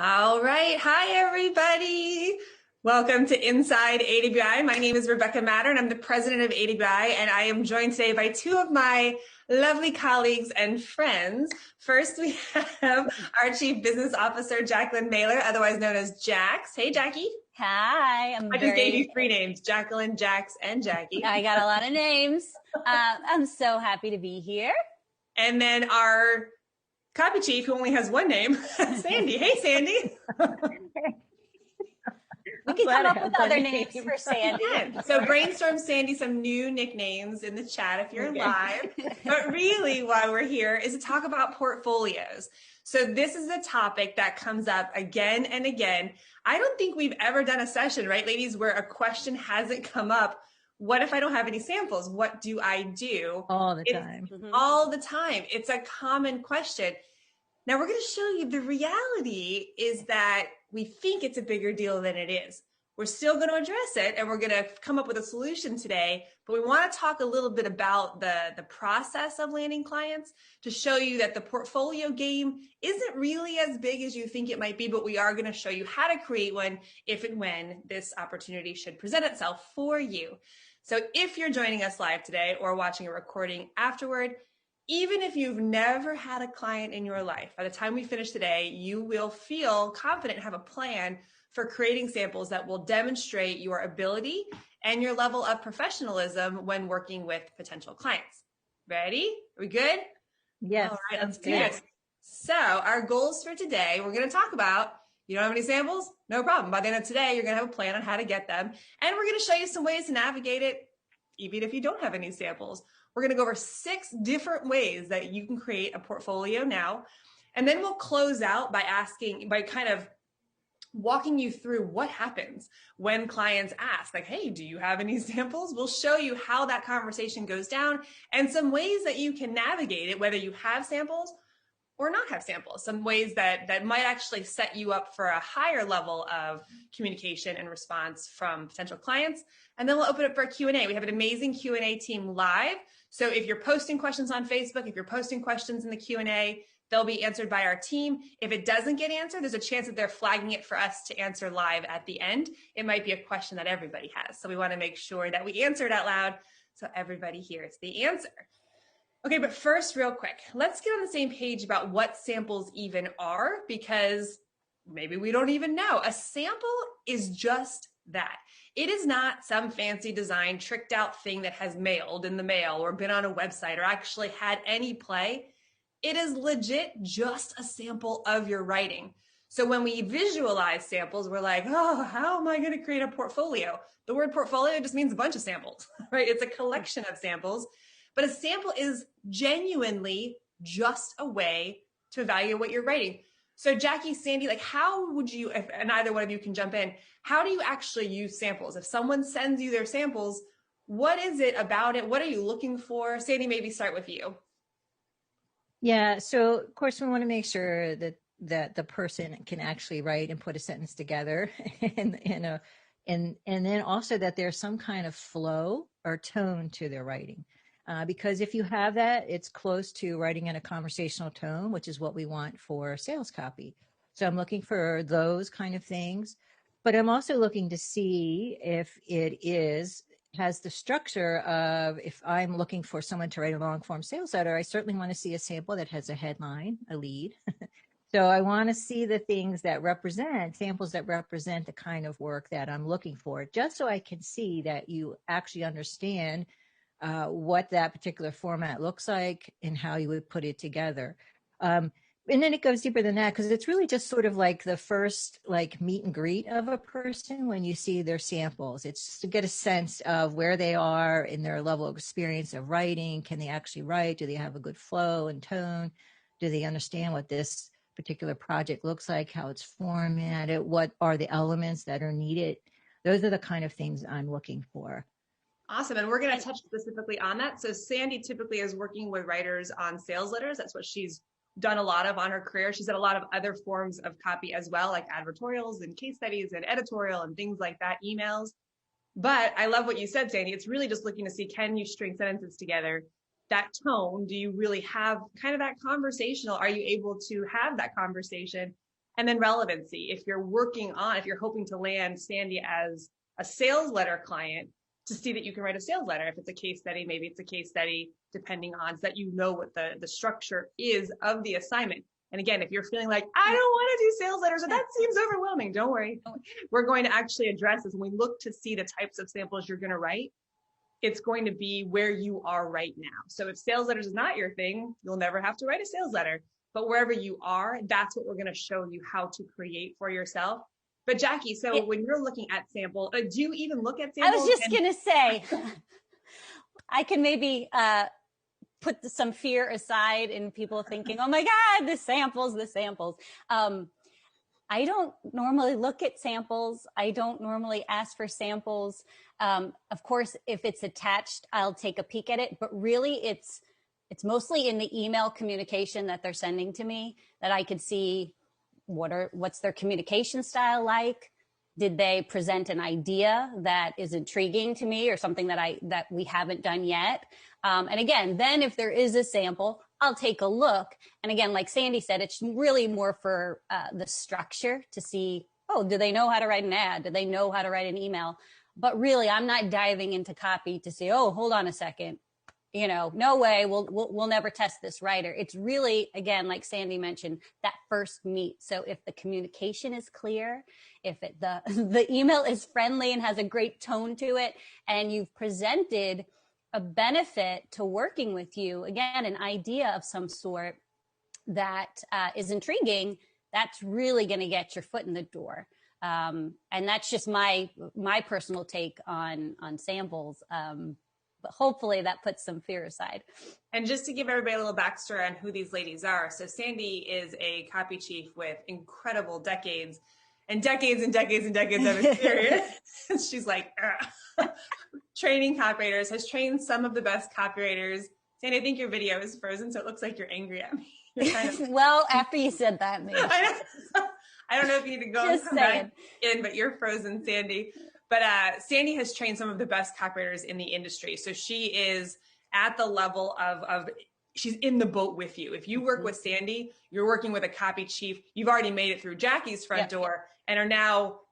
All right. Hi, everybody. Welcome to Inside AWAI. My name is Rebecca Matter, and I'm the president of AWAI, and I am joined today by two of my lovely colleagues and friends. First, we have our Chief Business Officer, Jacqueline Mailer, otherwise known as Jax. Hey, Jackie. Hi, I just gave you three names, Jacqueline, Jax, and Jackie. I got a lot of names. I'm so happy to be here. And then our copy chief, who only has one name, Sandy. Hey, Sandy. We can come up with other names for Sandy. So brainstorm, Sandy, some new nicknames in the chat if you're live. But really, why we're here is to talk about portfolios. So this is a topic that comes up again and again. I don't think we've ever done a session, right, ladies, where a question hasn't come up. What if I don't have any samples? What do I do? All the time. All the time. It's a common question. Now we're going to show you the reality is that we think it's a bigger deal than it is. We're still going to address it and we're going to come up with a solution today, but we want to talk a little bit about the process of landing clients to show you that the portfolio game isn't really as big as you think it might be, but we are going to show you how to create one if and when this opportunity should present itself for you. So if you're joining us live today or watching a recording afterward, even if you've never had a client in your life, by the time we finish today, you will feel confident and have a plan for creating samples that will demonstrate your ability and your level of professionalism when working with potential clients. Ready? Are we good? Yes. All right, let's do this. So our goals for today, we're going to talk about, you don't have any samples? No problem. By the end of today, you're going to have a plan on how to get them. And we're going to show you some ways to navigate it, even if you don't have any samples. We're going to go over 6 different ways that you can create a portfolio now. And then we'll close out by kind of walking you through what happens when clients ask, like, hey, do you have any samples? We'll show you how that conversation goes down and some ways that you can navigate it, whether you have samples or not have samples, some ways that might actually set you up for a higher level of communication and response from potential clients. And then we'll open it for a Q&A. We have an amazing Q&A team live. So if you're posting questions on Facebook, if you're posting questions in the Q&A, they'll be answered by our team. If it doesn't get answered, there's a chance that they're flagging it for us to answer live at the end. It might be a question that everybody has. So we want to make sure that we answer it out loud so everybody hears the answer. Okay, but first, real quick, let's get on the same page about what samples even are, because maybe we don't even know. A sample is just that. It is not some fancy design, tricked out thing that has mailed in the mail or been on a website or actually had any play. It is legit just a sample of your writing. So when we visualize samples, we're like, oh, how am I going to create a portfolio? The word portfolio just means a bunch of samples, right? It's a collection of samples. But a sample is genuinely just a way to evaluate what you're writing. So Jackie, Sandy, like how would you, and either one of you can jump in, how do you actually use samples? If someone sends you their samples, what is it about it? What are you looking for? Sandy, maybe start with you. Yeah. So of course we want to make sure that the person can actually write and put a sentence together and then also that there's some kind of flow or tone to their writing. Because if you have that, it's close to writing in a conversational tone, which is what we want for sales copy. So I'm looking for those kind of things, but I'm also looking to see if it has the structure of, if I'm looking for someone to write a long form sales letter, I certainly want to see a sample that has a headline, a lead. So I want to see the things that represent, samples that represent the kind of work that I'm looking for, just so I can see that you actually understand what that particular format looks like and how you would put it together. And then it goes deeper than that, because it's really just sort of like the first like meet and greet of a person when you see their samples. It's just to get a sense of where they are in their level of experience of writing. Can they actually write? Do they have a good flow and tone? Do they understand what this particular project looks like, how it's formatted? What are the elements that are needed? Those are the kind of things I'm looking for. Awesome. And we're going to touch specifically on that. So Sandy typically is working with writers on sales letters. That's what she's done a lot of on her career. She's done a lot of other forms of copy as well, like advertorials and case studies and editorial and things like that, emails. But I love what you said, Sandy. It's really just looking to see, can you string sentences together? That tone, do you really have kind of that conversational? Are you able to have that conversation? And then relevancy. If you're hoping to land Sandy as a sales letter client, to see that you can write a sales letter. If it's a case study, maybe it's a case study, depending on, so that you know what the structure is of the assignment. And again, if you're feeling like, I don't want to do sales letters, or that seems overwhelming, don't worry. We're going to actually address this. When we look to see the types of samples you're going to write, it's going to be where you are right now. So if sales letters is not your thing, you'll never have to write a sales letter. But wherever you are, that's what we're going to show you how to create for yourself. But Jackie, so when you're looking at sample, do you even look at samples? I was just going to say, I can maybe put some fear aside in people thinking, oh my God, the samples. I don't normally look at samples. I don't normally ask for samples. Of course, if it's attached, I'll take a peek at it, but really it's mostly in the email communication that they're sending to me that I could see what's their communication style like. Did they present an idea that is intriguing to me or something that we haven't done yet? And again, then if there is a sample, I'll take a look. And again, like Sandy said, it's really more for the structure to see, oh, do they know how to write an ad? Do they know how to write an email? But really, I'm not diving into copy to say, oh, hold on a second. No way, we'll never test this writer. It's really, again, like Sandy mentioned, that first meet. So if the communication is clear, if the email is friendly and has a great tone to it, and you've presented a benefit to working with you, again, an idea of some sort that is intriguing, that's really going to get your foot in the door. And that's just my personal take on samples. But hopefully that puts some fear aside. And just to give everybody a little backstory on who these ladies are. So Sandy is a copy chief with incredible decades and decades and decades and decades of experience. She's like, training copywriters, has trained some of the best copywriters. Sandy, I think your video is frozen, so it looks like you're angry at me. Well, after you said that, maybe. I don't know if you need to go and come back in, but you're frozen, Sandy. But Sandy has trained some of the best copywriters in the industry. So she is at the level of she's in the boat with you. If you work with Sandy, you're working with a copy chief. You've already made it through Jackie's front door and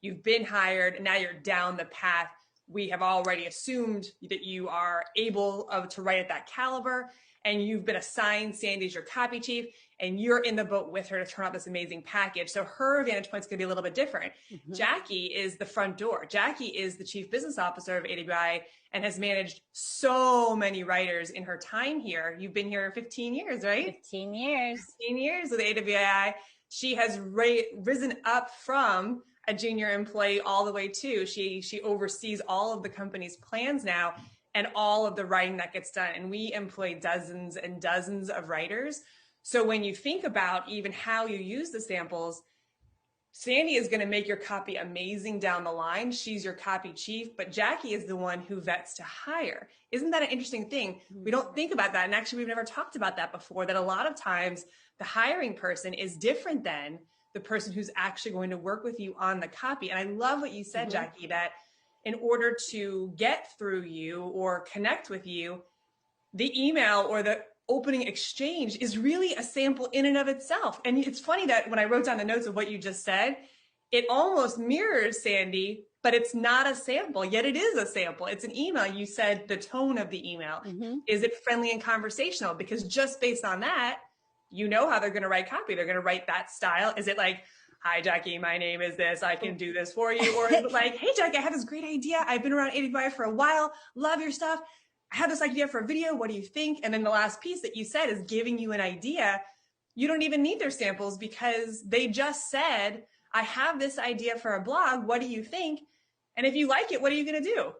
you've been hired, and now you're down the path. We have already assumed that you are able to write at that caliber, and you've been assigned Sandy's your copy chief, and you're in the boat with her to turn out this amazing package. So her vantage point is going to be a little bit different. Jackie is the front door. Jackie is the chief business officer of AWAI and has managed so many writers in her time here. You've been here 15 years, right? 15 years. 15 years with AWAI. She has risen up from a junior employee all the way to she oversees all of the company's plans now and all of the writing that gets done. And we employ dozens and dozens of writers. So when you think about even how you use the samples, Sandy is going to make your copy amazing down the line. She's your copy chief, but Jackie is the one who vets to hire. Isn't that an interesting thing? We don't think about that. And actually, we've never talked about that before, that a lot of times the hiring person is different than the person who's actually going to work with you on the copy. And I love what you said, Jackie, that in order to get through you or connect with you, the email or the opening exchange is really a sample in and of itself. And it's funny that when I wrote down the notes of what you just said, it almost mirrors Sandy, but it's not a sample, yet it is a sample. It's an email. You said the tone of the email. Is it friendly and conversational? Because just based on that, you know how they're going to write copy. They're going to write that style. Is it like, hi, Jackie, my name is this. I can do this for you. Or is it like, hey, Jackie, I have this great idea. I've been around AWAI for a while. Love your stuff. I have this idea for a video. What do you think? And then the last piece that you said is giving you an idea. You don't even need their samples because they just said, I have this idea for a blog. What do you think? And if you like it, what are you going to do?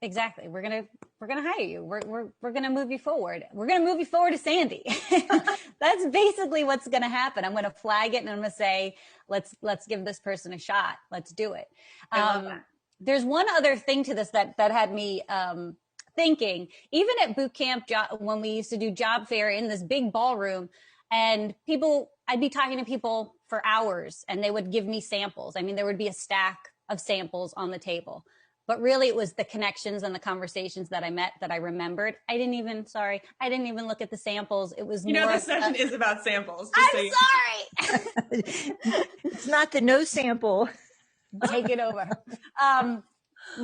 Exactly. We're going to hire you. We're going to move you forward. We're going to move you forward to Sandy. That's basically what's going to happen. I'm going to flag it and I'm going to say, let's give this person a shot. Let's do it. I love that. There's one other thing to this that had me, thinking, even at boot camp, when we used to do job fair in this big ballroom, and I'd be talking to people for hours and they would give me samples. I mean, there would be a stack of samples on the table. But really it was the connections and the conversations that I met that I remembered. I didn't even look at the samples. It was more this session is about samples. I'm sorry. It's not the no sample. Take it over.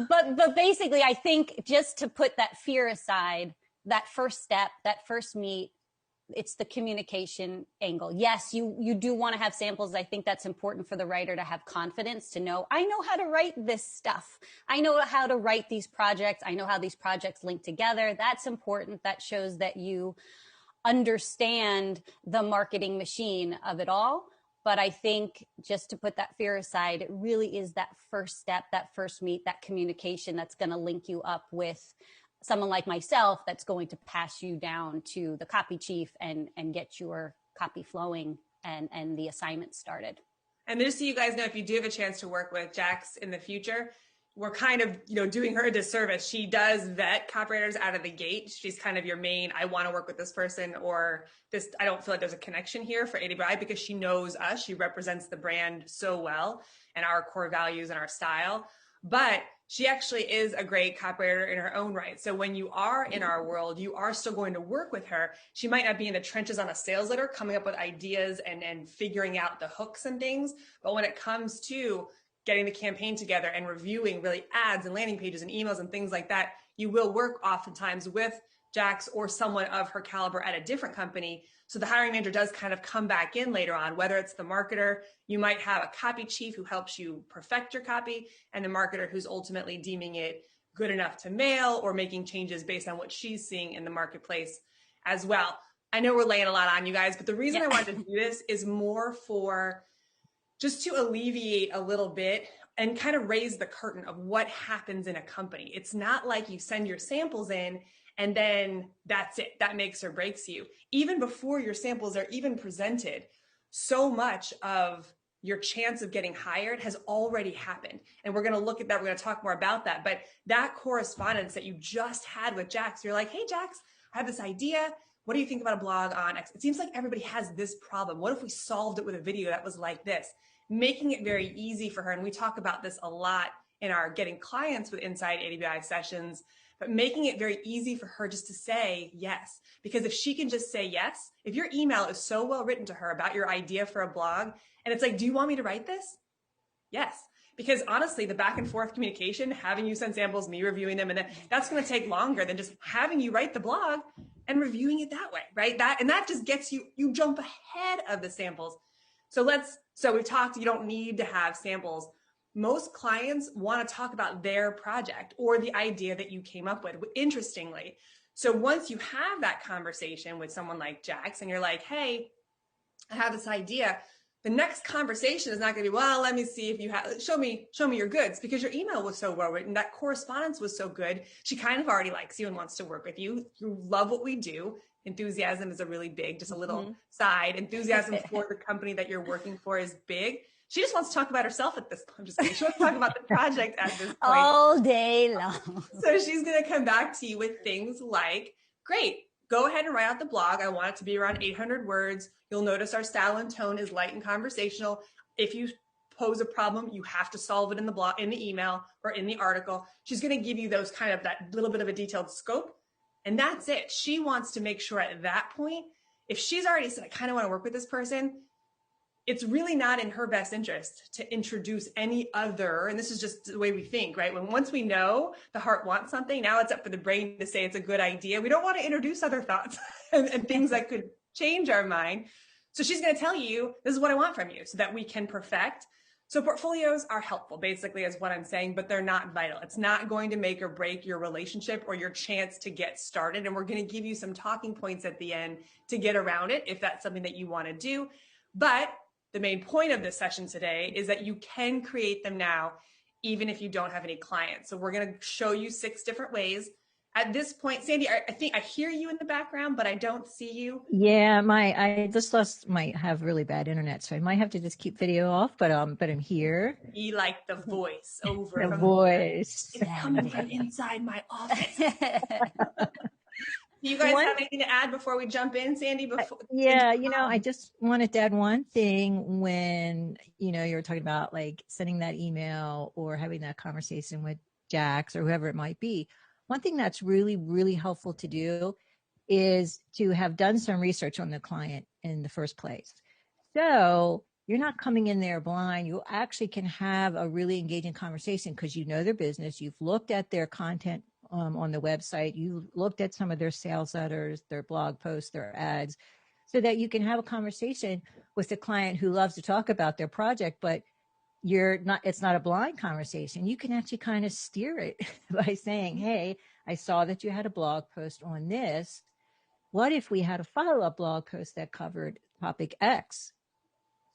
But basically, I think just to put that fear aside, that first step, that first meet, it's the communication angle. Yes, you do want to have samples. I think that's important for the writer to have confidence to know, I know how to write this stuff. I know how to write these projects. I know how these projects link together. That's important. That shows that you understand the marketing machine of it all. But I think just to put that fear aside, it really is that first step, that first meet, that communication that's going to link you up with someone like myself that's going to pass you down to the copy chief and get your copy flowing and the assignment started. And just so you guys know, if you do have a chance to work with Jax in the future, we're kind of, doing her a disservice. She does vet copywriters out of the gate. She's kind of your main, I want to work with this person, or this, I don't feel like there's a connection here for AWAI, because she knows us. She represents the brand so well and our core values and our style. But she actually is a great copywriter in her own right. So when you are in our world, you are still going to work with her. She might not be in the trenches on a sales letter, coming up with ideas and figuring out the hooks and things. But when it comes to getting the campaign together and reviewing really ads and landing pages and emails and things like that, you will work oftentimes with Jax or someone of her caliber at a different company. So the hiring manager does kind of come back in later on, whether it's the marketer, you might have a copy chief who helps you perfect your copy, and the marketer who's ultimately deeming it good enough to mail or making changes based on what she's seeing in the marketplace as well. I know we're laying a lot on you guys, but the reason I wanted to do this is more for just to alleviate a little bit and kind of raise the curtain of what happens in a company. It's not like you send your samples in and then that's it. That makes or breaks you. Even before your samples are even presented, so much of your chance of getting hired has already happened. And we're going to look at that. We're going to talk more about that. But that correspondence that you just had with Jax, you're like, hey, Jax, I have this idea. What do you think about a blog on X? It seems like everybody has this problem. What if we solved it with a video that was like this? Making it very easy for her. And we talk about this a lot in our getting clients with Inside AWAI sessions, but making it very easy for her just to say yes. Because if she can just say yes, if your email is so well written to her about your idea for a blog, and it's like, do you want me to write this? Yes. Because honestly, the back and forth communication, having you send samples, me reviewing them, and then that's going to take longer than just having you write the blog and reviewing it that way, right? That just gets you jump ahead of the samples. So we've talked, you don't need to have samples. Most clients want to talk about their project or the idea that you came up with, interestingly. So once you have that conversation with someone like Jax and you're like, hey, I have this idea, the next conversation is not going to be, well, let me see if you have, show me your goods, because your email was so well written, that correspondence was so good. She kind of already likes you and wants to work with you. You love what we do. Enthusiasm is a really big, just a little side. Enthusiasm for the company that you're working for is big. She just wants to talk about herself at this point. I'm just kidding. She wants to talk about the project at this point. All day long. So she's going to come back to you with things like, great, go ahead and write out the blog. I want it to be around 800 words. You'll notice our style and tone is light and conversational. If you pose a problem, you have to solve it in the blog, in the email, or in the article. She's going to give you those kind of that little bit of a detailed scope. And that's it. She wants to make sure at that point, if she's already said, I kind of want to work with this person, it's really not in her best interest to introduce any other, and this is just the way we think, right? Once we know the heart wants something, now it's up for the brain to say it's a good idea. We don't want to introduce other thoughts and things that could change our mind. So she's going to tell you, this is what I want from you so that we can perfect. So portfolios are helpful, basically, is what I'm saying, but they're not vital. It's not going to make or break your relationship or your chance to get started. And we're going to give you some talking points at the end to get around it if that's something that you want to do. But the main point of this session today is that you can create them now, even if you don't have any clients. So we're going to show you 6 different ways. At this point, Sandy, I think I hear you in the background, but I don't see you. Yeah, I might have really bad internet, so I might have to just keep video off. But I'm here. Be like the voice over The from voice. It's coming from inside my office. Do you guys have anything to add before we jump in, Sandy? I just wanted to add one thing when, you were talking about like sending that email or having that conversation with Jack's or whoever it might be. One thing that's really, really helpful to do is to have done some research on the client in the first place. So you're not coming in there blind. You actually can have a really engaging conversation because you know their business. You've looked at their content on the website. You looked at some of their sales letters, their blog posts, their ads, so that you can have a conversation with the client who loves to talk about their project, but it's not a blind conversation. You can actually kind of steer it by saying, hey, I saw that you had a blog post on this. What if we had a follow-up blog post that covered topic X?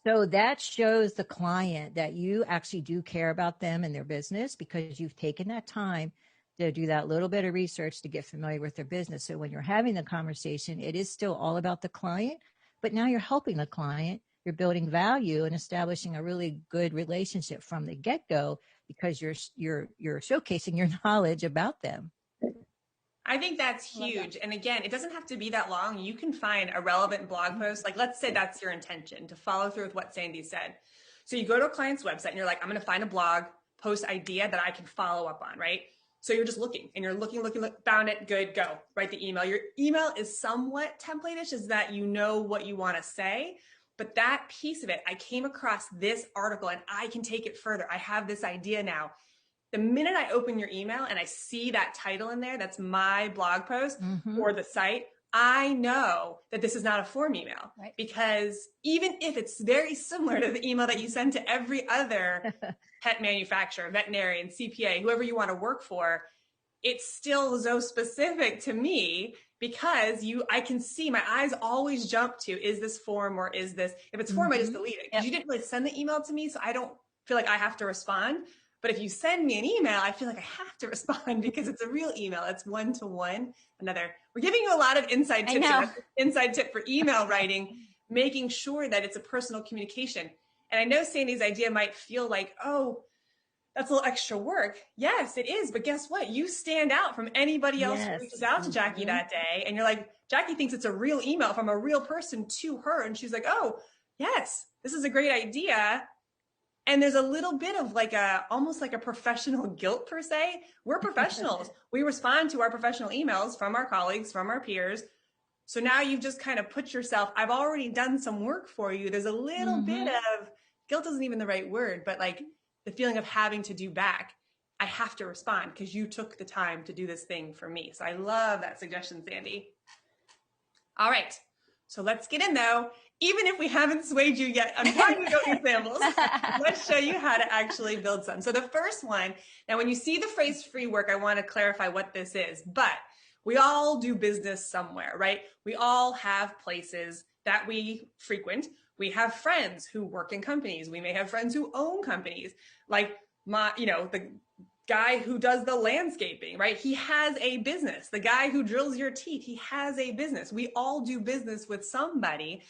So that shows the client that you actually do care about them and their business because you've taken that time to do that little bit of research to get familiar with their business. So when you're having the conversation, it is still all about the client, but now you're helping the client. You're building value and establishing a really good relationship from the get-go because you're showcasing your knowledge about them. I think that's huge. And again, it doesn't have to be that long. You can find a relevant blog post. Like, let's say that's your intention, to follow through with what Sandy said. So you go to a client's website and you're like, I'm going to find a blog post idea that I can follow up on, right? So you're just looking and you're looking, found it, good, go, write the email. Your email is somewhat template-ish, is that you know what you want to say. But that piece of it, I came across this article and I can take it further. I have this idea now. The minute I open your email and I see that title in there, that's my blog post or the site, I know that this is not a form email, right? Because even if it's very similar to the email that you send to every other pet manufacturer, veterinarian, CPA, whoever you want to work for, it's still so specific to me because I can see, my eyes always jump to, is this form or is this, if it's form, I just delete it because you didn't really send the email to me. So I don't feel like I have to respond. But if you send me an email, I feel like I have to respond because it's a real email. It's one-to-one. We're giving you a lot of inside tips. That's an inside tip for email writing, making sure that it's a personal communication. And I know Sandy's idea might feel like, oh, that's a little extra work. Yes, it is. But guess what? You stand out from anybody else who reaches out to Jackie that day. And you're like, Jackie thinks it's a real email from a real person to her. And she's like, oh, yes, this is a great idea. And there's a little bit of almost like a professional guilt per se. We're professionals. We respond to our professional emails from our colleagues, from our peers. So now you've just kind of put yourself, I've already done some work for you. There's a little bit of guilt, isn't even the right word, but like the feeling of having to do back. I have to respond because you took the time to do this thing for me. So I love that suggestion, Sandy. All right. So let's get in though. Even if we haven't swayed you yet, I'm trying to go through samples. Let's show you how to actually build some. So the first one, now when you see the phrase free work, I want to clarify what this is, but we all do business somewhere, right? We all have places that we frequent. We have friends who work in companies. We may have friends who own companies. Like the guy who does the landscaping, right? He has a business. The guy who drills your teeth, he has a business. We all do business with somebody.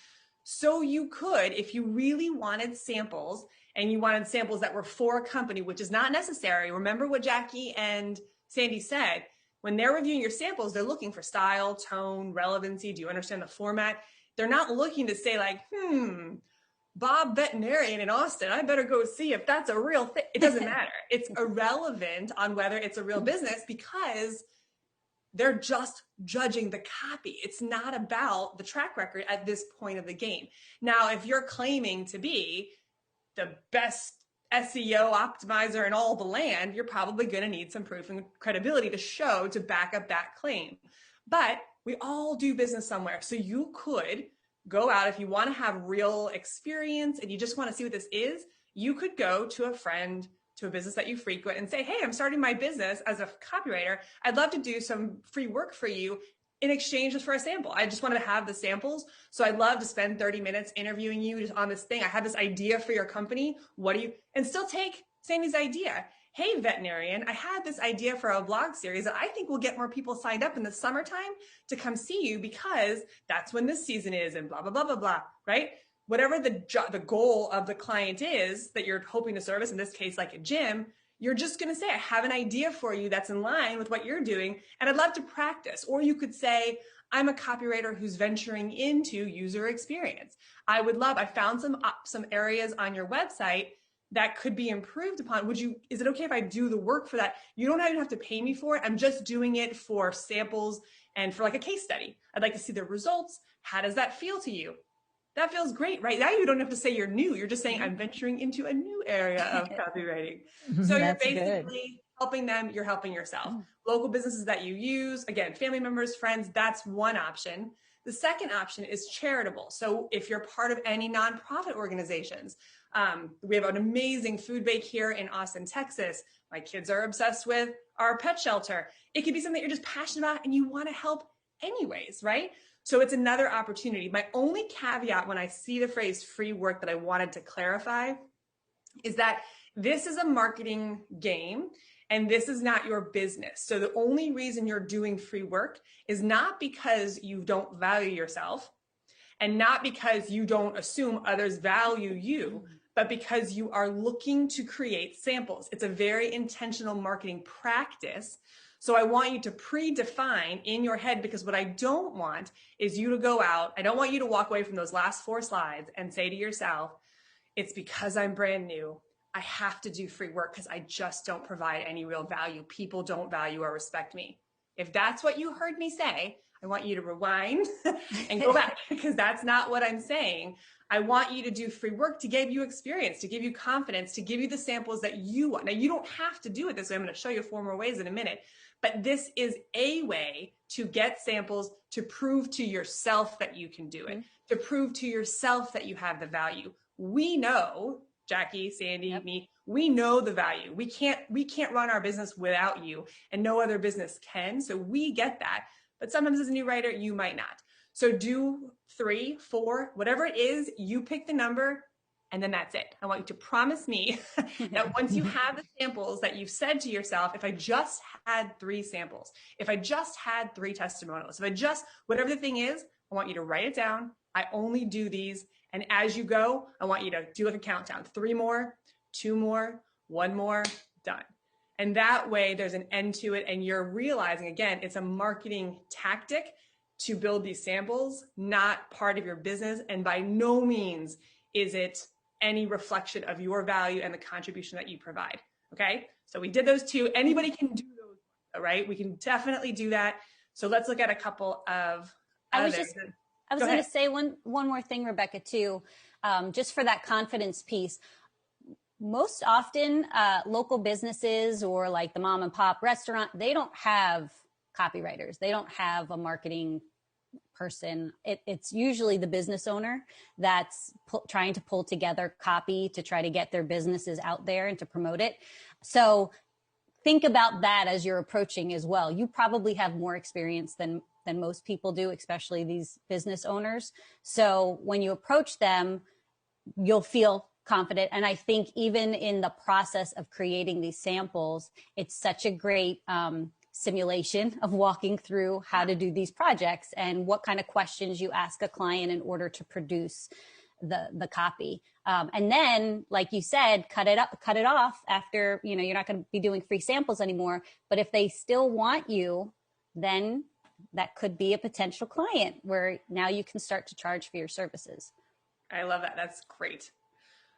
So you could, if you really wanted samples and you wanted samples that were for a company, which is not necessary. Remember what Jackie and Sandy said, when they're reviewing your samples, they're looking for style, tone, relevancy. Do you understand the format? They're not looking to say like, Bob Veterinarian in Austin, I better go see if that's a real thing. It doesn't matter. It's irrelevant on whether it's a real business because they're just judging the copy. It's not about the track record at this point of the game. Now, if you're claiming to be the best SEO optimizer in all the land, you're probably going to need some proof and credibility to show to back up that claim. But we all do business somewhere. So you could go out if you want to have real experience and you just want to see what this is. You could go to a friend, to a business that you frequent and say, hey, I'm starting my business as a copywriter. I'd love to do some free work for you in exchange for a sample. I just wanted to have the samples. So I'd love to spend 30 minutes interviewing you just on this thing. I have this idea for your company. And still take Sandy's idea. Hey, veterinarian, I had this idea for a blog series that I think will get more people signed up in the summertime to come see you because that's when this season is and blah, blah, blah, blah, blah, right? Whatever the goal of the client is that you're hoping to service, in this case, like a gym, you're just going to say, I have an idea for you that's in line with what you're doing, and I'd love to practice. Or you could say, I'm a copywriter who's venturing into user experience. I found some areas on your website that could be improved upon? Is it okay if I do the work for that? You don't even have to pay me for it. I'm just doing it for samples and for like a case study. I'd like to see the results. How does that feel to you? That feels great, right? Now you don't have to say you're new. You're just saying I'm venturing into a new area of copywriting. So you're That's basically helping them, you're helping yourself. Local businesses that you use, again, family members, friends, that's one option. The second option is charitable. So if you're part of any nonprofit organizations, we have an amazing food bank here in Austin, Texas. My kids are obsessed with our pet shelter. It could be something that you're just passionate about and you want to help anyways, right? So it's another opportunity. My only caveat when I see the phrase free work that I wanted to clarify is that this is a marketing game and this is not your business. So the only reason you're doing free work is not because you don't value yourself and not because you don't assume others value you, but because you are looking to create samples. It's a very intentional marketing practice. So I want you to predefine in your head, because what I don't want is you to go out. I don't want you to walk away from those last 4 slides and say to yourself, it's because I'm brand new. I have to do free work because I just don't provide any real value. People don't value or respect me. If that's what you heard me say, I want you to rewind and go back, because that's not what I'm saying. I want you to do free work to give you experience, to give you confidence, to give you the samples that you want. Now, you don't have to do it this way. I'm going to show you 4 more ways in a minute, but this is a way to get samples to prove to yourself that you can do it, to prove to yourself that you have the value. We know, Jackie, Sandy, me, we know the value. We can't run our business without you, and no other business can. So we get that. But sometimes as a new writer, you might not. So do 3, 4, whatever it is, you pick the number, and then that's it. I want you to promise me that once you have the samples that you've said to yourself, if I just had 3 samples, if I just had 3 testimonials, whatever the thing is, I want you to write it down. I only do these. And as you go, I want you to do like a countdown, 3 more, 2 more, 1 more, done. And that way there's an end to it. And you're realizing, again, it's a marketing tactic to build these samples, not part of your business. And by no means is it any reflection of your value and the contribution that you provide. Okay. So we did those 2. Anybody can do those, all right? We can definitely do that. So let's look at a couple of others. I was going to say one more thing, Rebecca, too, just for that confidence piece. Most often, local businesses or like the mom and pop restaurant, they don't have copywriters. They don't have a marketing person. It's usually the business owner that's trying to pull together copy to try to get their businesses out there and to promote it. So think about that as you're approaching as well. You probably have more experience than most people do, especially these business owners. So when you approach them, you'll feel confident. And I think even in the process of creating these samples, it's such a great simulation of walking through how to do these projects and what kind of questions you ask a client in order to produce the copy. And then, like you said, cut it off after, you're not going to be doing free samples anymore. But if they still want you, then that could be a potential client where now you can start to charge for your services. I love that. That's great.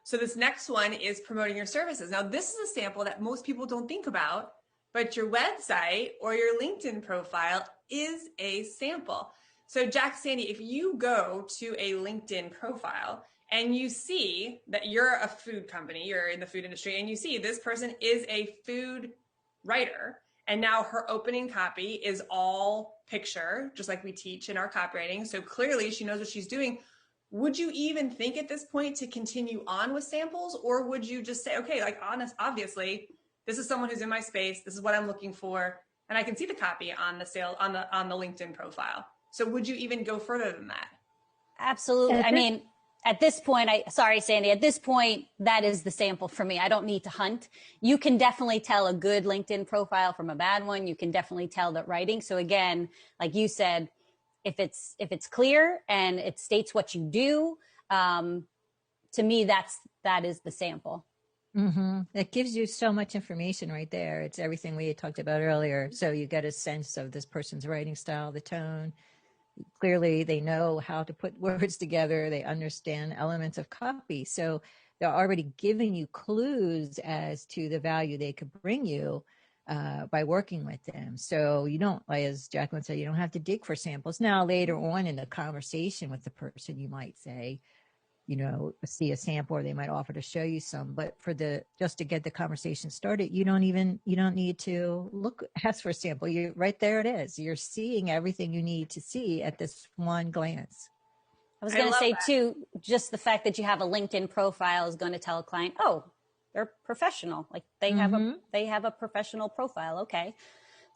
So this next one is promoting your services. Now, this is a sample that most people don't think about, but your website or your LinkedIn profile is a sample. So Jack, Sandy, if you go to a LinkedIn profile and you see that you're a food company, you're in the food industry, and you see this person is a food writer, and now her opening copy is all picture, just like we teach in our copywriting. So clearly she knows what she's doing. Would you even think at this point to continue on with samples, or would you just say, okay, like obviously, this is someone who's in my space. This is what I'm looking for, and I can see the copy on the LinkedIn profile. So would you even go further than that? Absolutely. I mean, at this point, sorry, Sandy, at this point, that is the sample for me. I don't need to hunt. You can definitely tell a good LinkedIn profile from a bad one. You can definitely tell that writing. So again, like you said, if it's clear and it states what you do, to me, that is the sample. Mm-hmm. It gives you so much information right there. It's everything we had talked about earlier. So you get a sense of this person's writing style, the tone. Clearly, they know how to put words together. They understand elements of copy. So they're already giving you clues as to the value they could bring you by working with them. So you don't, as Jacqueline said, you don't have to dig for samples. Now, later on in the conversation with the person, you might say, see a sample, or they might offer to show you some, but just to get the conversation started, you don't need to ask for a sample. Right there it is. You're seeing everything you need to see at this one glance. I was going to say too, just the fact that you have a LinkedIn profile is going to tell a client, oh, they're professional. Like they have a professional profile. Okay.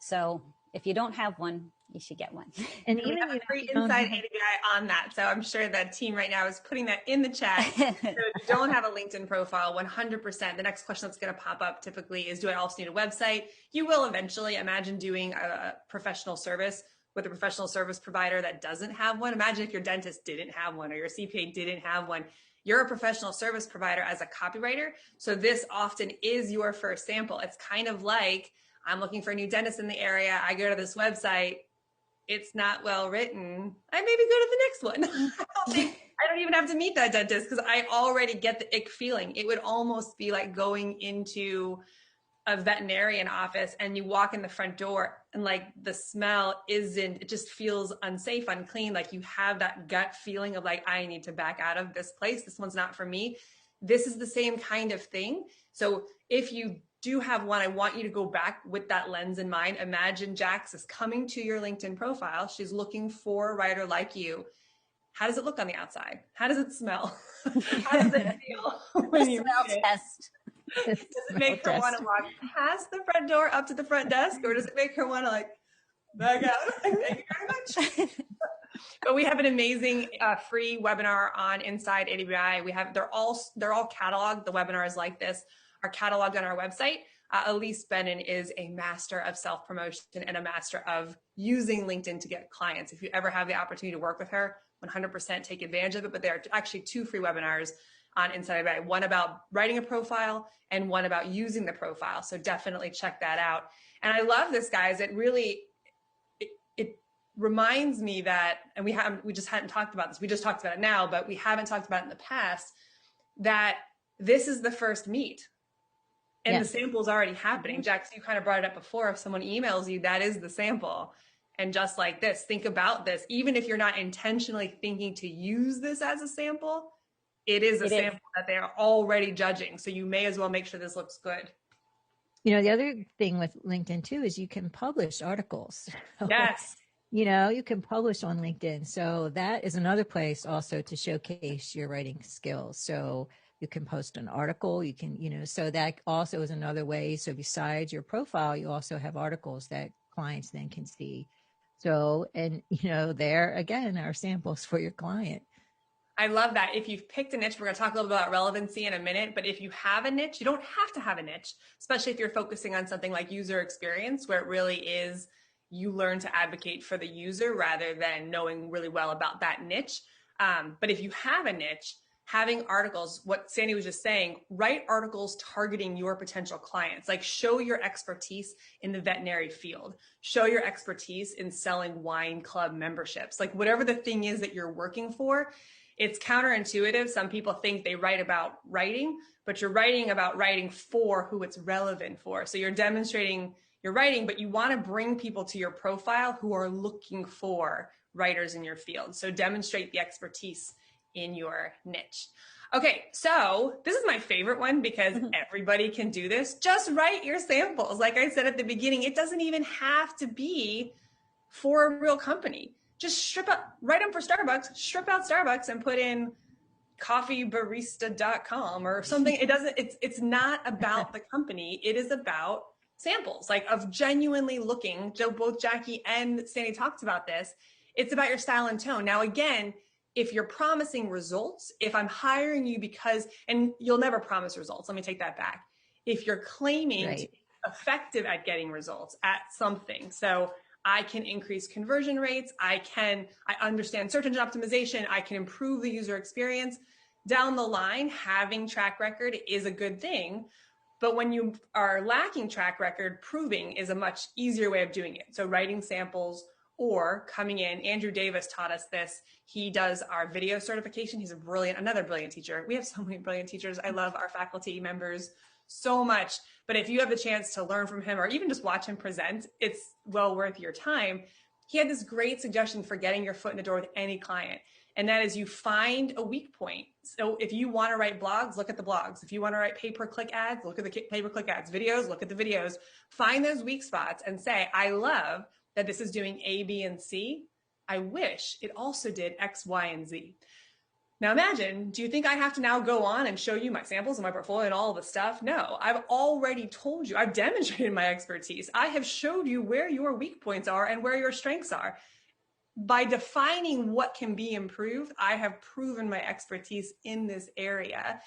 So if you don't have one, you should get one. And even we have a free inside AWAI on that. So I'm sure that team right now is putting that in the chat. So if you don't have a LinkedIn profile, 100%, the next question that's going to pop up typically is, do I also need a website? You will eventually. Imagine doing a professional service with a professional service provider that doesn't have one. Imagine if your dentist didn't have one, or your CPA didn't have one. You're a professional service provider as a copywriter. So this often is your first sample. It's kind of like, I'm looking for a new dentist in the area. I go to this website. It's not well written. I maybe go to the next one. I don't even have to meet that dentist because I already get the ick feeling. It would almost be like going into a veterinarian office and you walk in the front door and like the smell it just feels unsafe, unclean. Like you have that gut feeling of like, I need to back out of this place. This one's not for me. This is the same kind of thing. So if you do have one, I want you to go back with that lens in mind. Imagine Jax is coming to your LinkedIn profile. She's looking for a writer like you. How does it look on the outside? How does it smell? How does it feel when you smell test? Does it make her want to walk past the front door up to the front desk, or does it make her want to like back out? Thank you very much. But we have an amazing free webinar on Inside AWAI. They're all cataloged. The webinars like this are cataloged on our website. Elise Bennon is a master of self-promotion and a master of using LinkedIn to get clients. If you ever have the opportunity to work with her, 100% take advantage of it. But there are actually 2 free webinars on Inside AWAI, one about writing a profile and one about using the profile. So definitely check that out. And I love this, guys. It really, it reminds me that, and we just hadn't talked about this. We just talked about it now, but we haven't talked about it in the past, that this is the first meet. And yes, the sample's already happening. Jax, you kind of brought it up before. If someone emails you, that is the sample. And just like this, think about this. Even if you're not intentionally thinking to use this as a sample, it is a sample that they are already judging. So you may as well make sure this looks good. The other thing with LinkedIn too is you can publish articles. Yes. You can publish on LinkedIn. So that is another place also to showcase your writing skills. So you can post an article, you can, so that also is another way. So besides your profile, you also have articles that clients then can see. So, and, there again are samples for your client. I love that. If you've picked a niche, we're going to talk a little bit about relevancy in a minute, but if you have a niche, you don't have to have a niche, especially if you're focusing on something like user experience, where it really is, you learn to advocate for the user rather than knowing really well about that niche. But if you have a niche, having articles, what Sandy was just saying, write articles targeting your potential clients, like show your expertise in the veterinary field, show your expertise in selling wine club memberships, like whatever the thing is that you're working for. It's counterintuitive. Some people think they write about writing, but you're writing about writing for who it's relevant for. So you're demonstrating your writing, but you want to bring people to your profile who are looking for writers in your field. So demonstrate the expertise in your niche. Okay, so this is my favorite one because everybody can do this. Just write your samples. Like I said at the beginning, it doesn't even have to be for a real company. Just write them for Starbucks, strip out Starbucks and put in coffeebarista.com or something. It's not about the company. It is about samples, like of genuinely looking. Both Jackie and Sandy talked about this. It's about your style and tone. Now, again, if you're promising results, if I'm hiring you and you'll never promise results. Let me take that back. If you're claiming to be effective at getting results at something. So I can increase conversion rates. I understand search engine optimization. I can improve the user experience. Down the line, having track record is a good thing. But when you are lacking track record, proving is a much easier way of doing it. So writing samples or coming in. Andrew Davis taught us this. He does our video certification. He's another brilliant teacher. We have so many brilliant teachers. I love our faculty members so much. But if you have the chance to learn from him or even just watch him present, it's well worth your time. He had this great suggestion for getting your foot in the door with any client. And that is you find a weak point. So if you want to write blogs, look at the blogs. If you want to write pay-per-click ads, look at the pay-per-click ads. Videos, look at the videos. Find those weak spots and say, I love that this is doing A, B, and C. I wish it also did X, Y, and Z. Now imagine, do you think I have to now go on and show you my samples and my portfolio and all the stuff? No, I've already told you, I've demonstrated my expertise. I have showed you where your weak points are and where your strengths are. By defining what can be improved, I have proven my expertise in this area.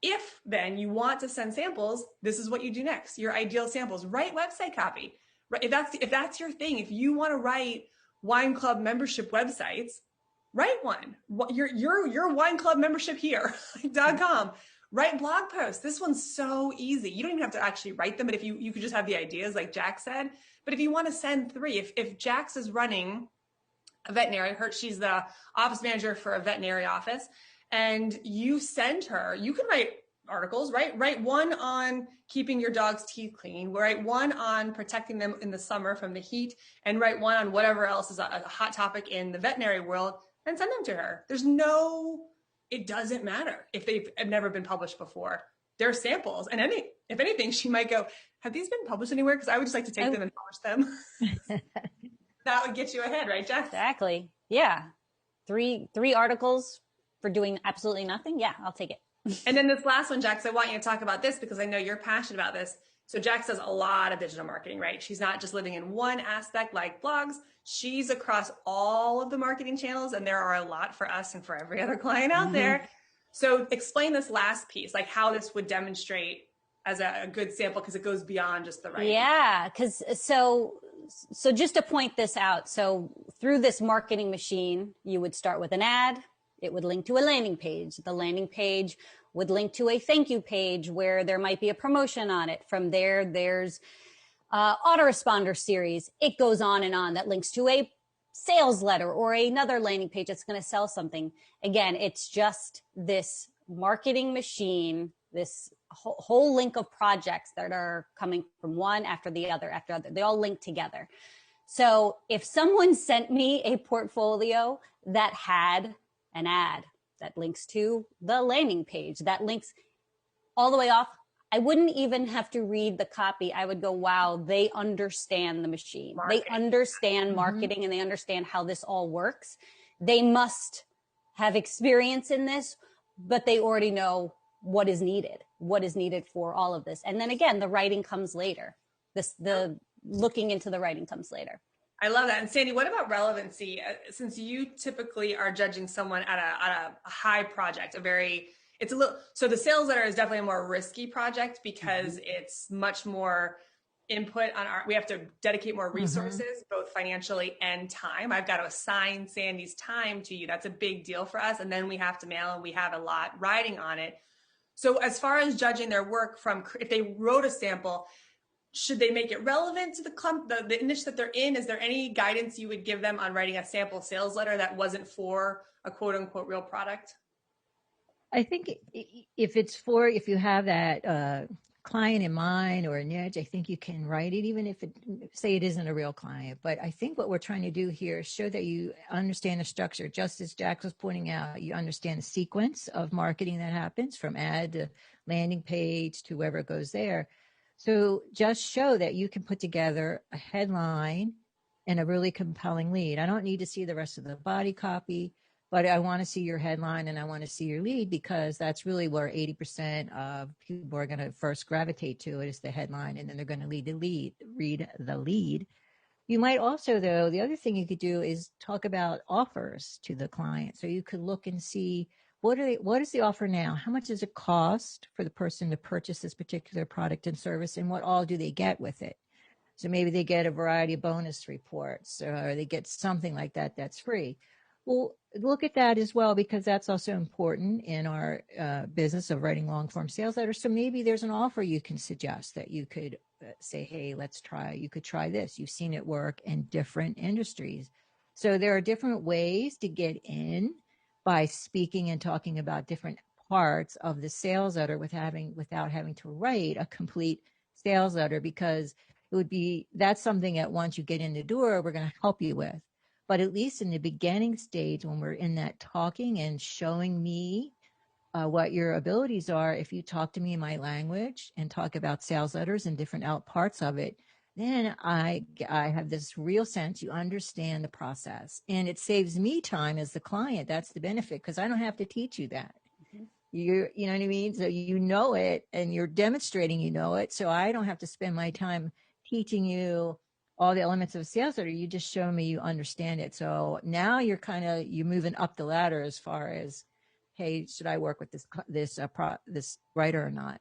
If then you want to send samples, this is what you do next. Your ideal samples, write website copy. If that's your thing, if you want to write wine club membership websites, write one. Your wine club membership here.com. Write blog posts. This one's so easy. You don't even have to actually write them, but if you could just have the ideas like Jack said. But if you want to send 3, if Jax is running a veterinary, she's the office manager for a veterinary office, and you send her, you can write articles, right? Write one on keeping your dog's teeth clean, write one on protecting them in the summer from the heat, and write one on whatever else is a hot topic in the veterinary world, and send them to her. It doesn't matter if they've never been published before. They're samples. And if anything, she might go, have these been published anywhere? Because I would just like to take them and publish them. That would get you ahead, right, Jess? Exactly. Yeah. Three articles for doing absolutely nothing. Yeah, I'll take it. And then this last one, Jax, I want you to talk about this because I know you're passionate about this. So Jax does a lot of digital marketing, right? She's not just living in one aspect like blogs. She's across all of the marketing channels, and there are a lot for us and for every other client out there. So explain this last piece, like how this would demonstrate as a good sample, because it goes beyond just the writing. Yeah, because so just to point this out, so through this marketing machine, you would start with an ad. It would link to a landing page. The landing page would link to a thank you page where there might be a promotion on it. From there, there's autoresponder series. It goes on and on that links to a sales letter or another landing page that's going to sell something. Again, it's just this marketing machine, this whole link of projects that are coming from one after the other after other. They all link together. So if someone sent me a portfolio that had an ad that links to the landing page, that links all the way off, I wouldn't even have to read the copy. I would go, wow, they understand the machine. Marketing. They understand marketing and they understand how this all works. They must have experience in this, but they already know what is needed for all of this. And then again, the writing comes later. The looking into the writing comes later. I love that. And Sandy, what about relevancy? Since you typically are judging someone at a high project, so the sales letter is definitely a more risky project because it's much more input we have to dedicate more resources, both financially and time. I've got to assign Sandy's time to you. That's a big deal for us. And then we have to mail and we have a lot riding on it. So as far as judging their work if they wrote a sample, should they make it relevant to the niche that they're in? Is there any guidance you would give them on writing a sample sales letter that wasn't for a quote unquote real product? I think if you have that client in mind or a niche, I think you can write it, even if say it isn't a real client. But I think what we're trying to do here is show that you understand the structure. Just as Jack was pointing out, you understand the sequence of marketing that happens from ad to landing page to whoever goes there. So just show that you can put together a headline and a really compelling lead. I don't need to see the rest of the body copy, but I want to see your headline and I want to see your lead, because that's really where 80% of people are going to first gravitate to it, is the headline, and then they're going to read the lead. You might also, though, the other thing you could do is talk about offers to the client. So you could look and see what is the offer now? How much does it cost for the person to purchase this particular product and service, and what all do they get with it? So maybe they get a variety of bonus reports, or they get something like that that's free. Well, look at that as well, because that's also important in our business of writing long form sales letters. So maybe there's an offer you can suggest that you could say, hey, you could try this. You've seen it work in different industries. So there are different ways to get in by speaking and talking about different parts of the sales letter without having to write a complete sales letter, because that's something that once you get in the door, we're going to help you with. But at least in the beginning stage, when we're in that talking and showing me what your abilities are, if you talk to me in my language and talk about sales letters and different parts of it, then I have this real sense you understand the process, and it saves me time as the client. That's the benefit, because I don't have to teach you that. You know what I mean? So you know it, and you're demonstrating you know it. So I don't have to spend my time teaching you all the elements of a sales letter. You just show me you understand it. So now you're moving up the ladder as far as, hey, should I work with this writer or not?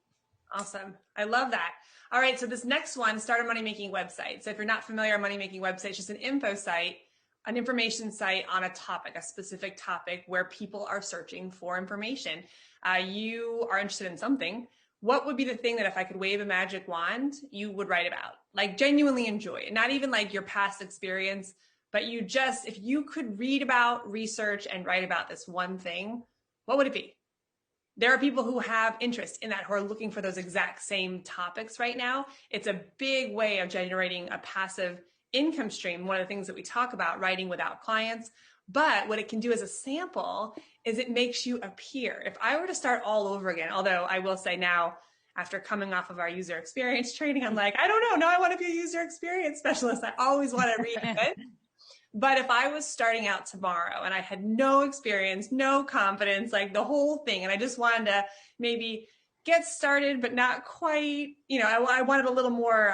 Awesome. I love that. All right. So this next one, start a money making website. So if you're not familiar, a money making website is just an info site, an information site on a topic, a specific topic where people are searching for information. You are interested in something. What would be the thing that if I could wave a magic wand, you would write about? Like genuinely enjoy it, not even like your past experience, but if you could read about, research, and write about this one thing, what would it be? There are people who have interest in that, who are looking for those exact same topics right now. It's a big way of generating a passive income stream. One of the things that we talk about, writing without clients. But what it can do as a sample is it makes you appear. If I were to start all over again, although I will say now, after coming off of our user experience training, I'm like, I don't know. Now I want to be a user experience specialist. I always want to read good. But if I was starting out tomorrow and I had no experience, no confidence, like the whole thing, and I just wanted to maybe get started, but not quite, I wanted a little more,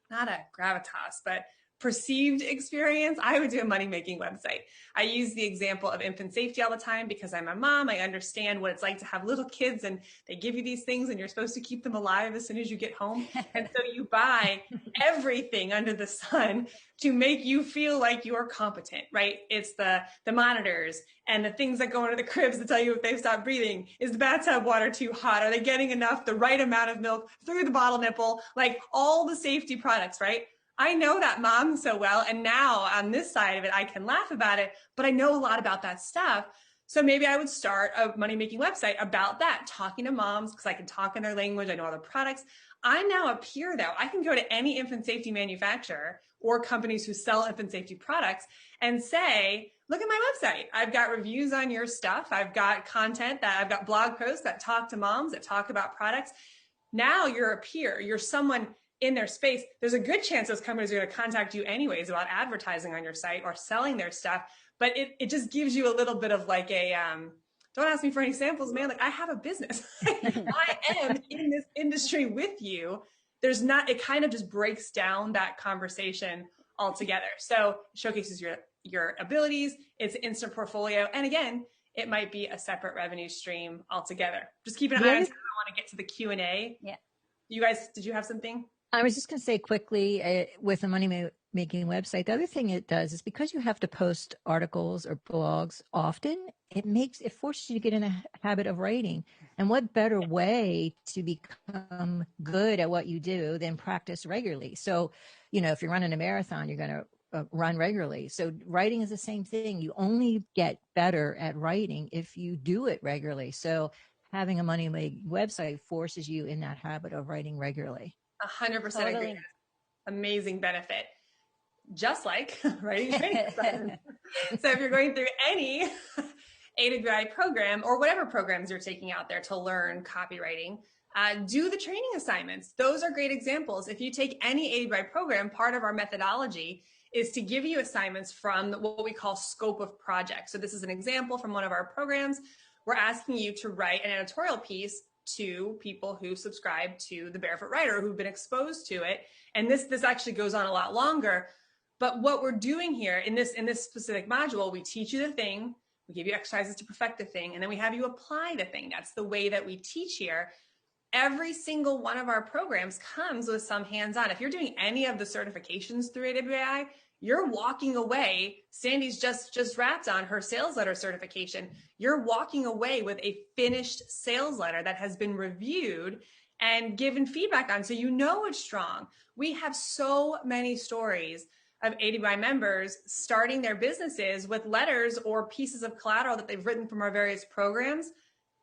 not a gravitas, but perceived experience, I would do a money-making website. I use the example of infant safety all the time because I'm a mom. I understand what it's like to have little kids, and they give you these things and you're supposed to keep them alive as soon as you get home. And so you buy everything under the sun to make you feel like you're competent, right? It's the monitors and the things that go into the cribs to tell you if they've stopped breathing. Is the bathtub water too hot? Are they getting enough, the right amount of milk through the bottle nipple? Like all the safety products, right? I know that mom so well. And now on this side of it, I can laugh about it, but I know a lot about that stuff. So maybe I would start a money-making website about that, talking to moms, because I can talk in their language. I know all the products. I'm now a peer, though. I can go to any infant safety manufacturer or companies who sell infant safety products and say, look at my website. I've got reviews on your stuff. I've got content I've got blog posts that talk to moms, that talk about products. Now you're a peer. You're someone in their space. There's a good chance those companies are going to contact you anyways about advertising on your site or selling their stuff. But it just gives you a little bit of like don't ask me for any samples, man. Like I have a business. I am in this industry with you. It kind of just breaks down that conversation altogether. So it showcases your abilities. It's an instant portfolio. And again, it might be a separate revenue stream altogether. Just keep an eye on it. I want to get to the Q&A. Yeah. You guys, did you have something? I was just going to say quickly with a money-making website, the other thing it does is because you have to post articles or blogs often, it forces you to get in a habit of writing. And what better way to become good at what you do than practice regularly? So, if you're running a marathon, you're going to run regularly. So writing is the same thing. You only get better at writing if you do it regularly. So having a money-making website forces you in that habit of writing regularly. 100% agree. Amazing benefit. Just like writing training assignments. So if you're going through any AWAI program or whatever programs you're taking out there to learn copywriting, do the training assignments. Those are great examples. If you take any AWAI program, part of our methodology is to give you assignments from what we call scope of project. So this is an example from one of our programs. We're asking you to write an editorial piece to people who subscribe to the Barefoot Writer, who've been exposed to it. And this actually goes on a lot longer. But what we're doing here in this specific module, we teach you the thing, we give you exercises to perfect the thing, and then we have you apply the thing. That's the way that we teach here. Every single one of our programs comes with some hands-on. If you're doing any of the certifications through AWAI, you're walking away. Sandy's just wrapped on her sales letter certification. You're walking away with a finished sales letter that has been reviewed and given feedback on, so you know it's strong. We have so many stories of AWAI members starting their businesses with letters or pieces of collateral that they've written from our various programs.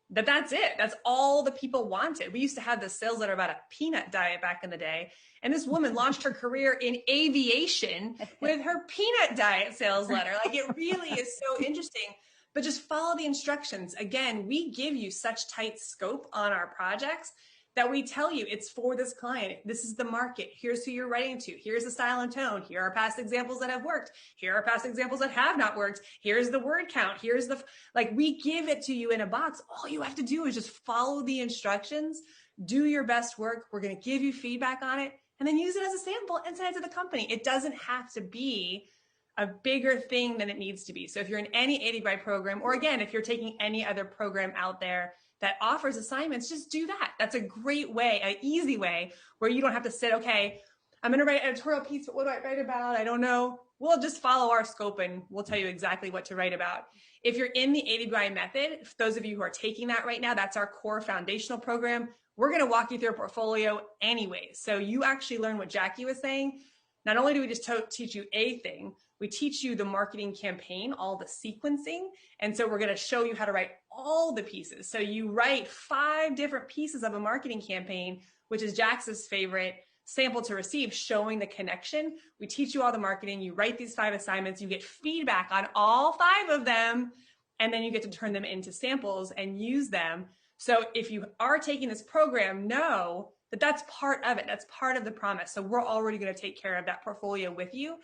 That's it. That's all the people wanted. We used to have this sales letter about a peanut diet back in the day. And this woman launched her career in aviation with her peanut diet sales letter. Like, it really is so interesting, but just follow the instructions. Again, we give you such tight scope on our projects that we tell you it's for this client. This is the market. Here's who you're writing to. Here's the style and tone. Here are past examples that have worked. Here are past examples that have not worked. Here's the word count. Here's the, like, we give it to you in a box. All you have to do is just follow the instructions, do your best work. We're going to give you feedback on it, and then use it as a sample and send it to the company. It doesn't have to be a bigger thing than it needs to be. So if you're in any AWAI program, or again, if you're taking any other program out there that offers assignments, just do that. That's a great way, an easy way, where you don't have to sit, okay, I'm going to write an editorial piece, but what do I write about? I don't know. We'll just follow our scope and we'll tell you exactly what to write about. If you're in the AWAI method, for those of you who are taking that right now, that's our core foundational program. We're going to walk you through a portfolio anyway. So you actually learn what Jackie was saying. Not only do we just teach you a thing, we teach you the marketing campaign, all the sequencing. And so we're going to show you how to write all the pieces. So you write 5 different pieces of a marketing campaign, which is Jax's favorite, sample to receive, showing the connection. We teach you all the marketing. You write these 5 assignments. You get feedback on all 5 of them. And then you get to turn them into samples and use them. So if you are taking this program, know that that's part of it. That's part of the promise. So we're already going to take care of that portfolio with you.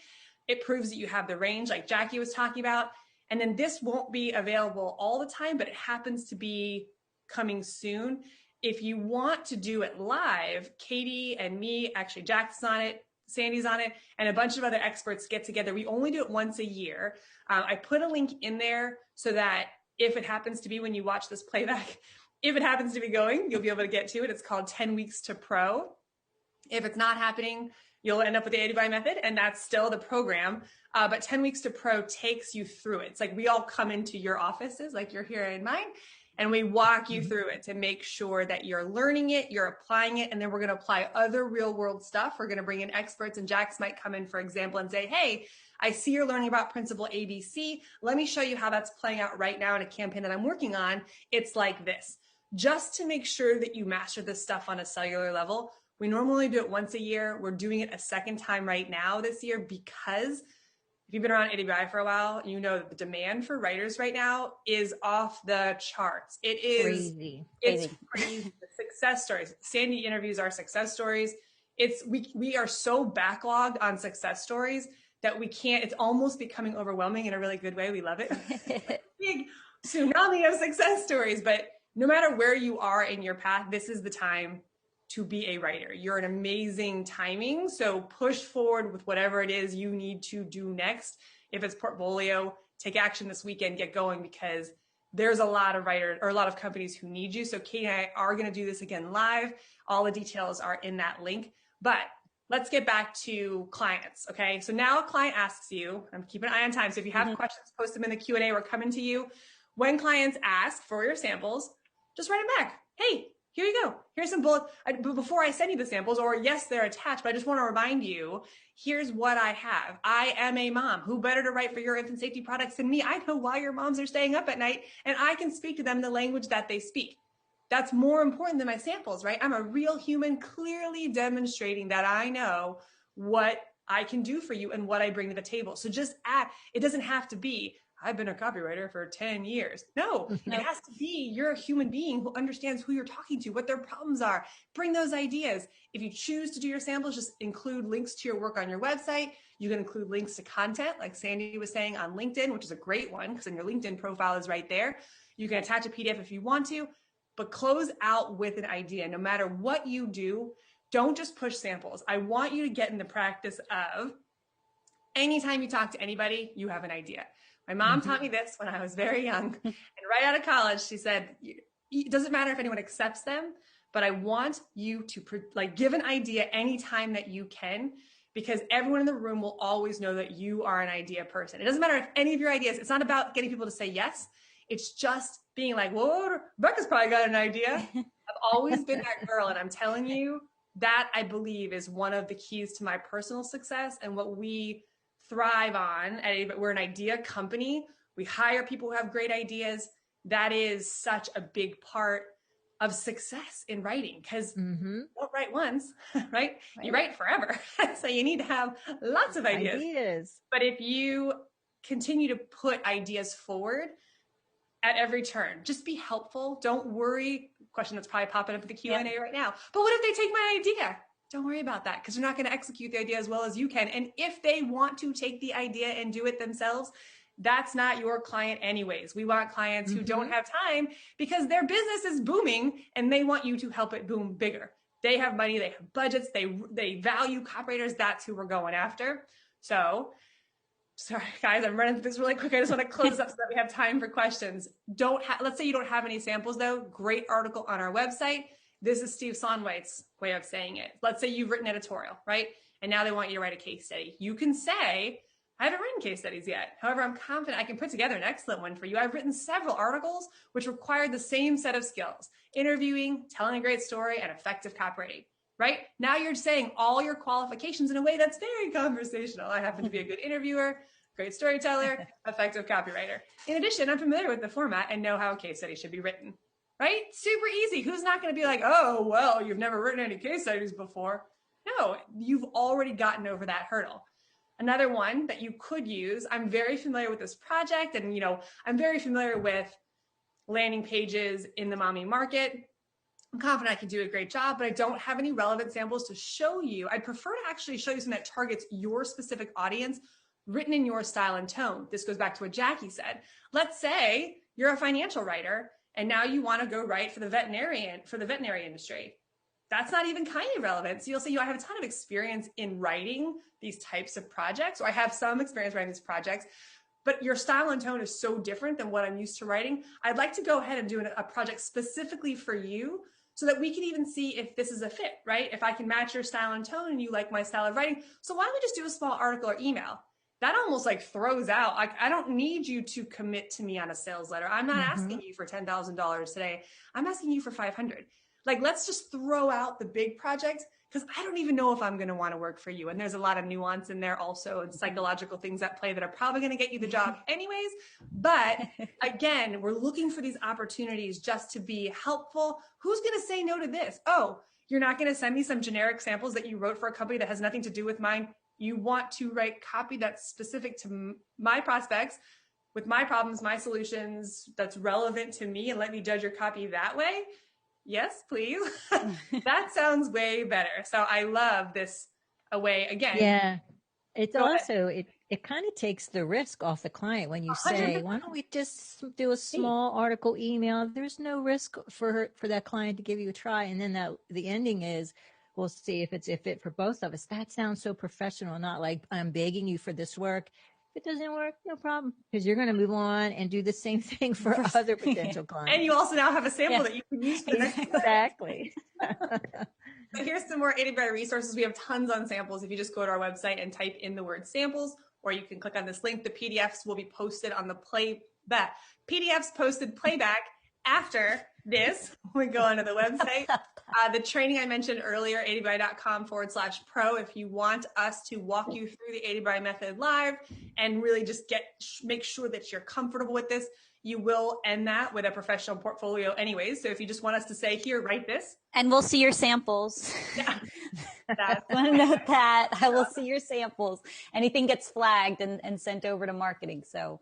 It proves that you have the range like Jackie was talking about. And then this won't be available all the time, but it happens to be coming soon. If you want to do it live, Katie and me, actually Jack's on it, Sandy's on it, and a bunch of other experts get together. We only do it once a year. I put a link in there so that if it happens to be when you watch this playback, if it happens to be going, you'll be able to get to it. It's called 10 Weeks to Pro. If it's not happening, you'll end up with the AWAI method, and that's still the program. But 10 Weeks to Pro takes you through it. It's like we all come into your offices, like you're here in mine, and we walk you through it to make sure that you're learning it, you're applying it, and then we're going to apply other real world stuff. We're going to bring in experts, and Jax might come in, for example, and say, hey, I see you're learning about principle ABC. Let me show you how that's playing out right now in a campaign that I'm working on. It's like this. Just to make sure that you master this stuff on a cellular level, we normally do it once a year. We're doing it a second time right now this year because if you've been around AWAI for a while, you know that the demand for writers right now is off the charts. It is crazy. It's crazy. The success stories. Sandy interviews our success stories. We are so backlogged on success stories that we can't, it's almost becoming overwhelming in a really good way. We love it. Big tsunami of success stories. But no matter where you are in your path, this is the time to be a writer. You're an amazing timing. So push forward with whatever it is you need to do next. If it's portfolio, take action this weekend, get going, because there's a lot of writers or a lot of companies who need you. So Katie and I are going to do this again live. All the details are in that link, but let's get back to clients. Okay. So now a client asks you, I'm keeping an eye on time. So if you have questions, post them in the Q&A. We're coming to you. When clients ask for your samples, just write them back. Hey, here you go. Here's some bullet. Before I send you the samples, or yes, they're attached, but I just want to remind you, here's what I have. I am a mom. Who better to write for your infant safety products than me? I know why your moms are staying up at night, and I can speak to them in the language that they speak. That's more important than my samples, right? I'm a real human, clearly demonstrating that I know what I can do for you and what I bring to the table. So just add, it doesn't have to be, I've been a copywriter for 10 years. No, it has to be, you're a human being who understands who you're talking to, what their problems are. Bring those ideas. If you choose to do your samples, just include links to your work on your website. You can include links to content, like Sandy was saying, on LinkedIn, which is a great one because then your LinkedIn profile is right there. You can attach a PDF if you want to, but close out with an idea. No matter what you do, don't just push samples. I want you to get in the practice of anytime you talk to anybody, you have an idea. My mom taught me this when I was very young, and right out of college, she said, it doesn't matter if anyone accepts them, but I want you to give an idea anytime that you can, because everyone in the room will always know that you are an idea person. It doesn't matter if any of your ideas, it's not about getting people to say yes. It's just being like, whoa, Rebecca's probably got an idea. I've always been that girl. And I'm telling you, that I believe is one of the keys to my personal success and what we thrive on. We're an idea company. We hire people who have great ideas. That is such a big part of success in writing, because you don't write once, right? You write forever. So you need to have lots of ideas. But if you continue to put ideas forward at every turn, just be helpful. Don't worry. Question that's probably popping up at the Q&A right now. But what if they take my idea? Don't worry about that, because they're not going to execute the idea as well as you can. And if they want to take the idea and do it themselves, that's not your client anyways. We want clients who don't have time because their business is booming and they want you to help it boom bigger. They have money, they have budgets, they value copywriters. That's who we're going after. So, sorry guys, I'm running through this really quick. I just want to close up so that we have time for questions. Let's say you don't have any samples though. Great article on our website. This is Steve Sonwhite's way of saying it. Let's say you've written editorial, right? And now they want you to write a case study. You can say, I haven't written case studies yet. However, I'm confident I can put together an excellent one for you. I've written several articles which require the same set of skills: interviewing, telling a great story, and effective copywriting, right? Now you're saying all your qualifications in a way that's very conversational. I happen to be a good interviewer, great storyteller, effective copywriter. In addition, I'm familiar with the format and know how a case study should be written, right? Super easy. Who's not going to be like, oh, well, you've never written any case studies before? No, you've already gotten over that hurdle. Another one that you could use, I'm very familiar with this project, and I'm very familiar with landing pages in the mommy market. I'm confident I can do a great job, but I don't have any relevant samples to show you. I'd prefer to actually show you something that targets your specific audience, written in your style and tone. This goes back to what Jackie said. Let's say you're a financial writer and now you want to go write for the veterinary industry. That's not even kind of relevant. So you'll say, I have a ton of experience in writing these types of projects, or I have some experience writing these projects, but your style and tone is so different than what I'm used to writing. I'd like to go ahead and do a project specifically for you so that we can even see if this is a fit, right? If I can match your style and tone and you like my style of writing. So why don't we just do a small article or email? That almost like throws out, like, I don't need you to commit to me on a sales letter. I'm not asking you for $10,000 today. I'm asking you for 500. Like, let's just throw out the big project, because I don't even know if I'm going to want to work for you. And there's a lot of nuance in there also, and psychological things at play that are probably going to get you the job anyways. But again, we're looking for these opportunities just to be helpful. Who's going to say no to this? Oh, you're not going to send me some generic samples that you wrote for a company that has nothing to do with mine. You want to write copy that's specific to my prospects, with my problems, my solutions, that's relevant to me, and let me judge your copy that way. Yes, please. That sounds way better. So I love this AWAI again. Yeah. It's also, it kind of takes the risk off the client when you say, 100%. Why don't we just do a small article email? There's no risk for that client to give you a try. And then the ending is, we'll see if it's a fit for both of us. That sounds so professional, not like I'm begging you for this work. If it doesn't work, no problem, because you're going to move on and do the same thing for other potential clients. And you also now have a sample that you can use for the next Exactly. So here's some more AWAI resources. We have tons on samples. If you just go to our website and type in the word samples, or you can click on this link, the PDFs will be posted on the PDFs posted playback after this. We go onto the website. The training I mentioned earlier, AWAI.com/pro. If you want us to walk you through the AWAI method live and really just make sure that you're comfortable with this, you will end that with a professional portfolio anyways. So if you just want us to say, here, write this. And we'll see your samples. Yeah. I want to note that. I will see your samples. Anything gets flagged and sent over to marketing. So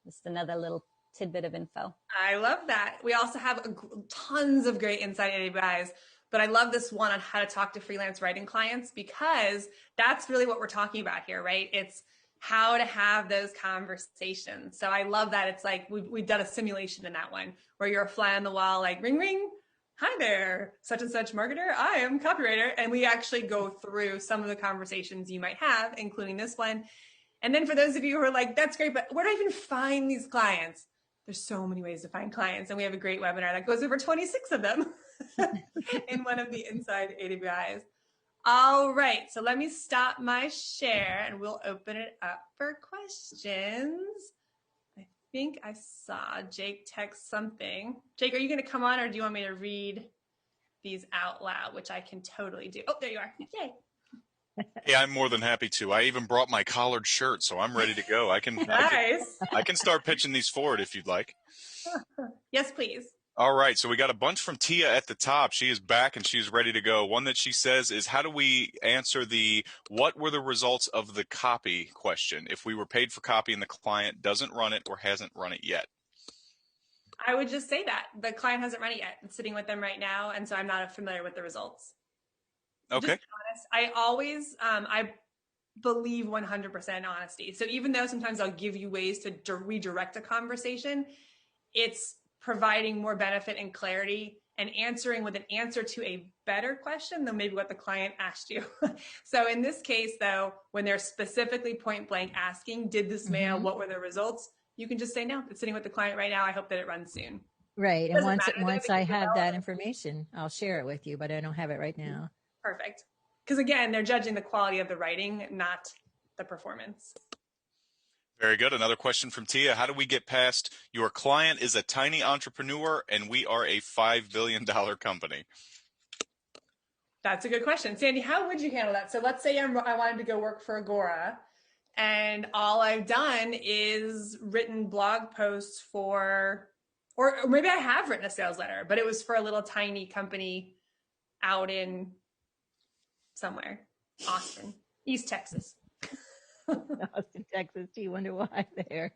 just another little tidbit of info. I love that. We also have tons of great insight AWAIs, but I love this one on how to talk to freelance writing clients, because that's really what we're talking about here, right? It's how to have those conversations. So I love that. It's like we've done a simulation in that one where you're a fly on the wall, like ring, ring. Hi there, such and such marketer. I am copywriter. And we actually go through some of the conversations you might have, including this one. And then for those of you who are like, that's great, but where do I even find these clients? There's so many ways to find clients. And we have a great webinar that goes over 26 of them in one of the inside AWAIs. All right, so let me stop my share and we'll open it up for questions. I think I saw Jake text something. Jake, are you going to come on or do you want me to read these out loud, which I can totally do? Oh, there you are. Yay. Yeah, I'm more than happy to. I even brought my collared shirt, so I'm ready to go. Nice. I can start pitching these forward if you'd like. Yes, please. All right, so we got a bunch from Tia at the top. She is back and she's ready to go. One that she says is, how do we answer the what were the results of the copy question if we were paid for copy and the client doesn't run it or hasn't run it yet? I would just say that the client hasn't run it yet. It's sitting with them right now, and so I'm not familiar with the results. Okay. Just be honest. I always, I believe 100% honesty. So even though sometimes I'll give you ways to redirect a conversation, it's providing more benefit and clarity and answering with an answer to a better question than maybe what the client asked you. So in this case, though, when they're specifically point blank asking, did this mail, what were the results? You can just say, no, it's sitting with the client right now. I hope that it runs soon. Right. And once I have that relevant information, I'll share it with you, but I don't have it right now. Perfect. Because again, they're judging the quality of the writing, not the performance. Very good. Another question from Tia. How do we get past your client is a tiny entrepreneur and we are a $5 billion company? That's a good question. Sandy, how would you handle that? So let's say I wanted to go work for Agora and all I've done is written blog posts for, or maybe I have written a sales letter, but it was for a little tiny company out in somewhere, Austin, East Texas. Austin, Texas. Do you wonder why there?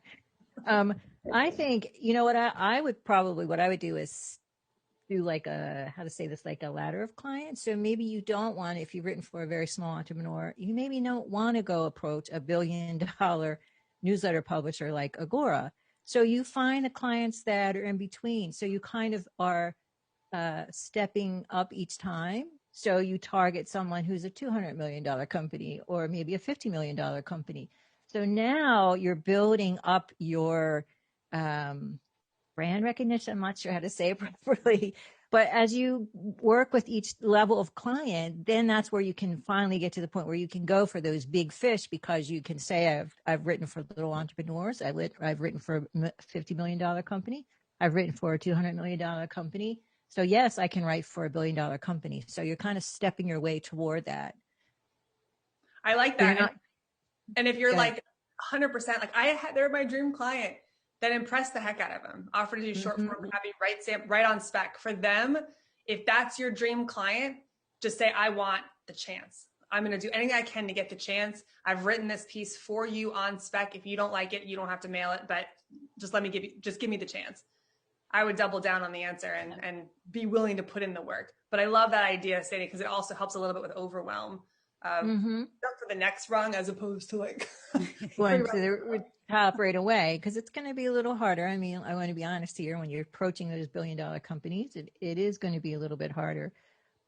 I think, you know what I would do is do like how to say this, like a ladder of clients. So maybe you don't want, if you've written for a very small entrepreneur, you maybe don't want to go approach $1 billion newsletter publisher like Agora. So you find the clients that are in between. So you kind of are stepping up each time. So you target someone who's a $200 million company or maybe a $50 million company. So now you're building up your brand recognition. I'm not sure how to say it properly, but as you work with each level of client, then that's where you can finally get to the point where you can go for those big fish, because you can say, I've written for little entrepreneurs. I've written for a $50 million company. I've written for a $200 million company. So yes, I can write for a $1 billion company. So you're kind of stepping your way toward that. I like that. And if you're like 100%, like they're my dream client, then impress the heck out of them. Offer to do short form copy, right on spec. For them, if that's your dream client, just say, I want the chance. I'm going to do anything I can to get the chance. I've written this piece for you on spec. If you don't like it, you don't have to mail it, but just give me the chance. I would double down on the answer and be willing to put in the work. But I love that idea, Sadie, because it also helps a little bit with overwhelm. For the next rung as opposed to like going to the top right away, because it's going to be a little harder. I mean, I want to be honest here. When you're approaching those $1 billion companies, it is going to be a little bit harder.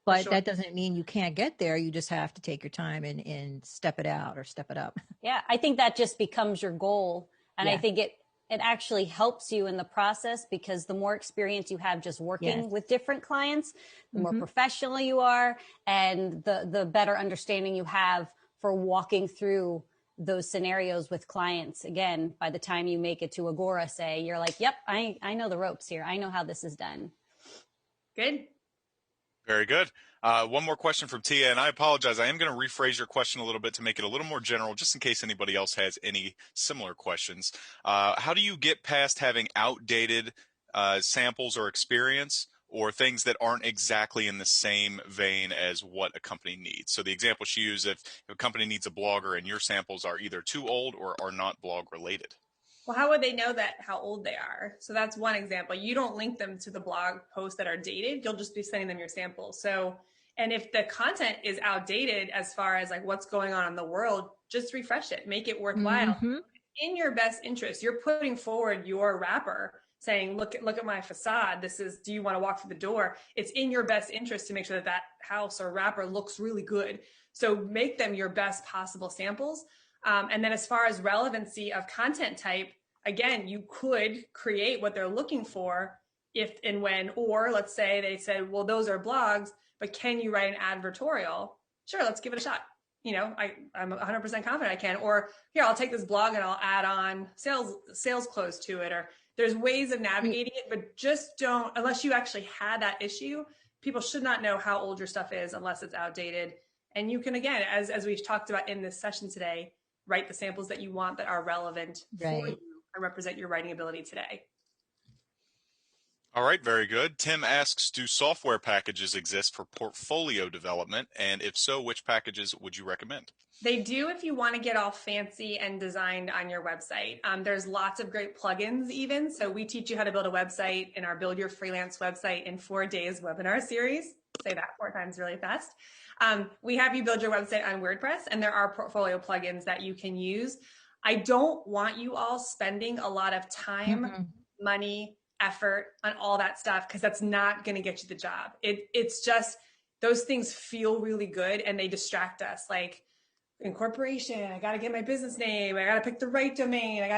But that doesn't mean you can't get there. You just have to take your time and step it out or step it up. Yeah, I think that just becomes your goal. And I think it actually helps you in the process, because the more experience you have just working with different clients, the more professional you are, and the better understanding you have for walking through those scenarios with clients. Again, by the time you make it to Agora, say, you're like, yep, I know the ropes here. I know how this is done. Good. Very good. One more question from Tia, and I apologize. I am going to rephrase your question a little bit to make it a little more general, just in case anybody else has any similar questions. How do you get past having outdated samples or experience, or things that aren't exactly in the same vein as what a company needs? So the example she used, if a company needs a blogger and your samples are either too old or are not blog related. Well, how would they know how old they are? So that's one example. You don't link them to the blog posts that are dated. You'll just be sending them your samples. So, and if the content is outdated as far as like what's going on in the world, just refresh it, make it worthwhile. In your best interest, you're putting forward your wrapper saying, look at my facade. Do you want to walk through the door? It's in your best interest to make sure that house or wrapper looks really good. So make them your best possible samples. And then as far as relevancy of content type, again, you could create what they're looking for if and when, or let's say they said, well, those are blogs, but can you write an advertorial sure, let's give it a shot. I'm 100% confident I can. Or here, I'll take this blog and I'll add on sales close to it. Or there's ways of navigating it, but just don't, unless you actually had that issue, people should not know how old your stuff is unless it's outdated. And you can, again, as we've talked about in this session today, write the samples that you want that are relevant for you and represent your writing ability today. All right, very good. Tim asks, do software packages exist for portfolio development? And if so, which packages would you recommend? They do if you want to get all fancy and designed on your website. There's lots of great plugins even. So we teach you how to build a website in our Build Your Freelance Website in 4 Days webinar series. Say that 4 times really fast. We have you build your website on WordPress, and there are portfolio plugins that you can use. I don't want you all spending a lot of time, money, effort on all that stuff, because that's not going to get you the job. It's just, those things feel really good and they distract us. Like incorporation, I got to get my business name, I got to pick the right domain,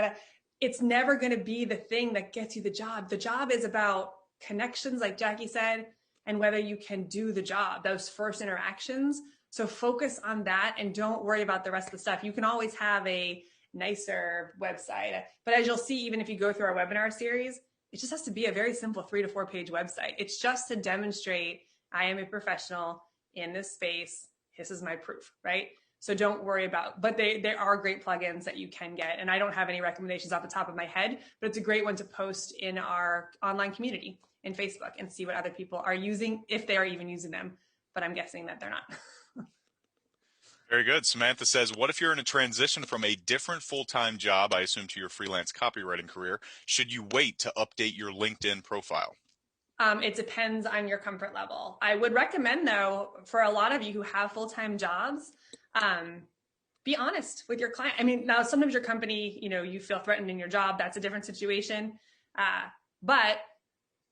it's never going to be the thing that gets you the job. The job is about connections, like Jackie said, and whether you can do the job, those first interactions. So focus on that and don't worry about the rest of the stuff. You can always have a nicer website, but as you'll see, even if you go through our webinar series, it just has to be a very simple 3 to 4 page website. It's just to demonstrate I am a professional in this space. This is my proof, right? So don't worry about, but there are great plugins that you can get. And I don't have any recommendations off the top of my head, but it's a great one to post in our online community in Facebook and see what other people are using, if they are even using them. But I'm guessing that they're not. Very good. Samantha says, what if you're in a transition from a different full-time job, I assume to your freelance copywriting career? Should you wait to update your LinkedIn profile? It depends on your comfort level. I would recommend, though, for a lot of you who have full-time jobs, be honest with your client. I mean, now sometimes your company, you feel threatened in your job. That's a different situation. But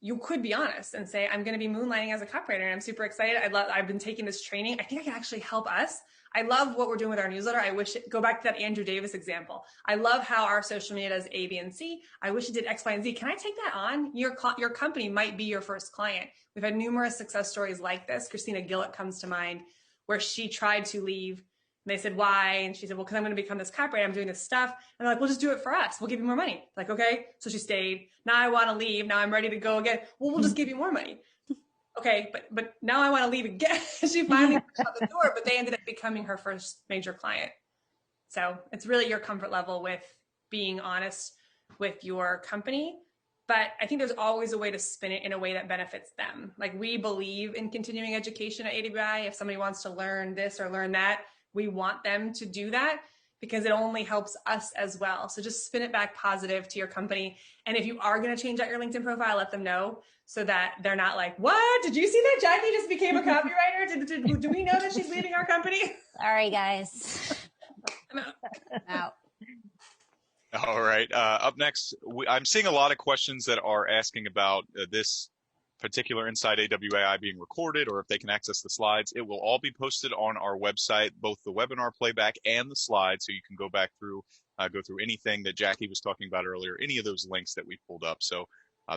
you could be honest and say, I'm going to be moonlighting as a copywriter and I'm super excited. I've been taking this training. I think I can actually help us. I love what we're doing with our newsletter. Go back to that Andrew Davis example. I love how our social media does A, B, and C. I wish it did X, Y, and Z. Can I take that on? Your company might be your first client. We've had numerous success stories like this. Christina Gillett comes to mind, where she tried to leave. And they said, why? And she said, well, because I'm going to become this copywriter. I'm doing this stuff. And they're like, well, just do it for us. We'll give you more money. Like, okay. So she stayed. Now I want to leave. Now I'm ready to go again. Well, we'll just give you more money. Okay. But now I want to leave again. She finally pushed out the door, but they ended up becoming her first major client. So it's really your comfort level with being honest with your company. But I think there's always a way to spin it in a way that benefits them. Like, we believe in continuing education at AWAI. If somebody wants to learn this or learn that, we want them to do that because it only helps us as well. So just spin it back positive to your company. And if you are going to change out your LinkedIn profile, let them know so that they're not like, what? Did you see that Jackie just became a copywriter? Do we know that she's leaving our company? Sorry, guys. I'm out. All right. Up next, I'm seeing a lot of questions that are asking about this particular Inside AWAI being recorded, or if they can access the slides. It will all be posted on our website, both the webinar playback and the slides, so you can go back through, go through anything that Jackie was talking about earlier, any of those links that we pulled up. So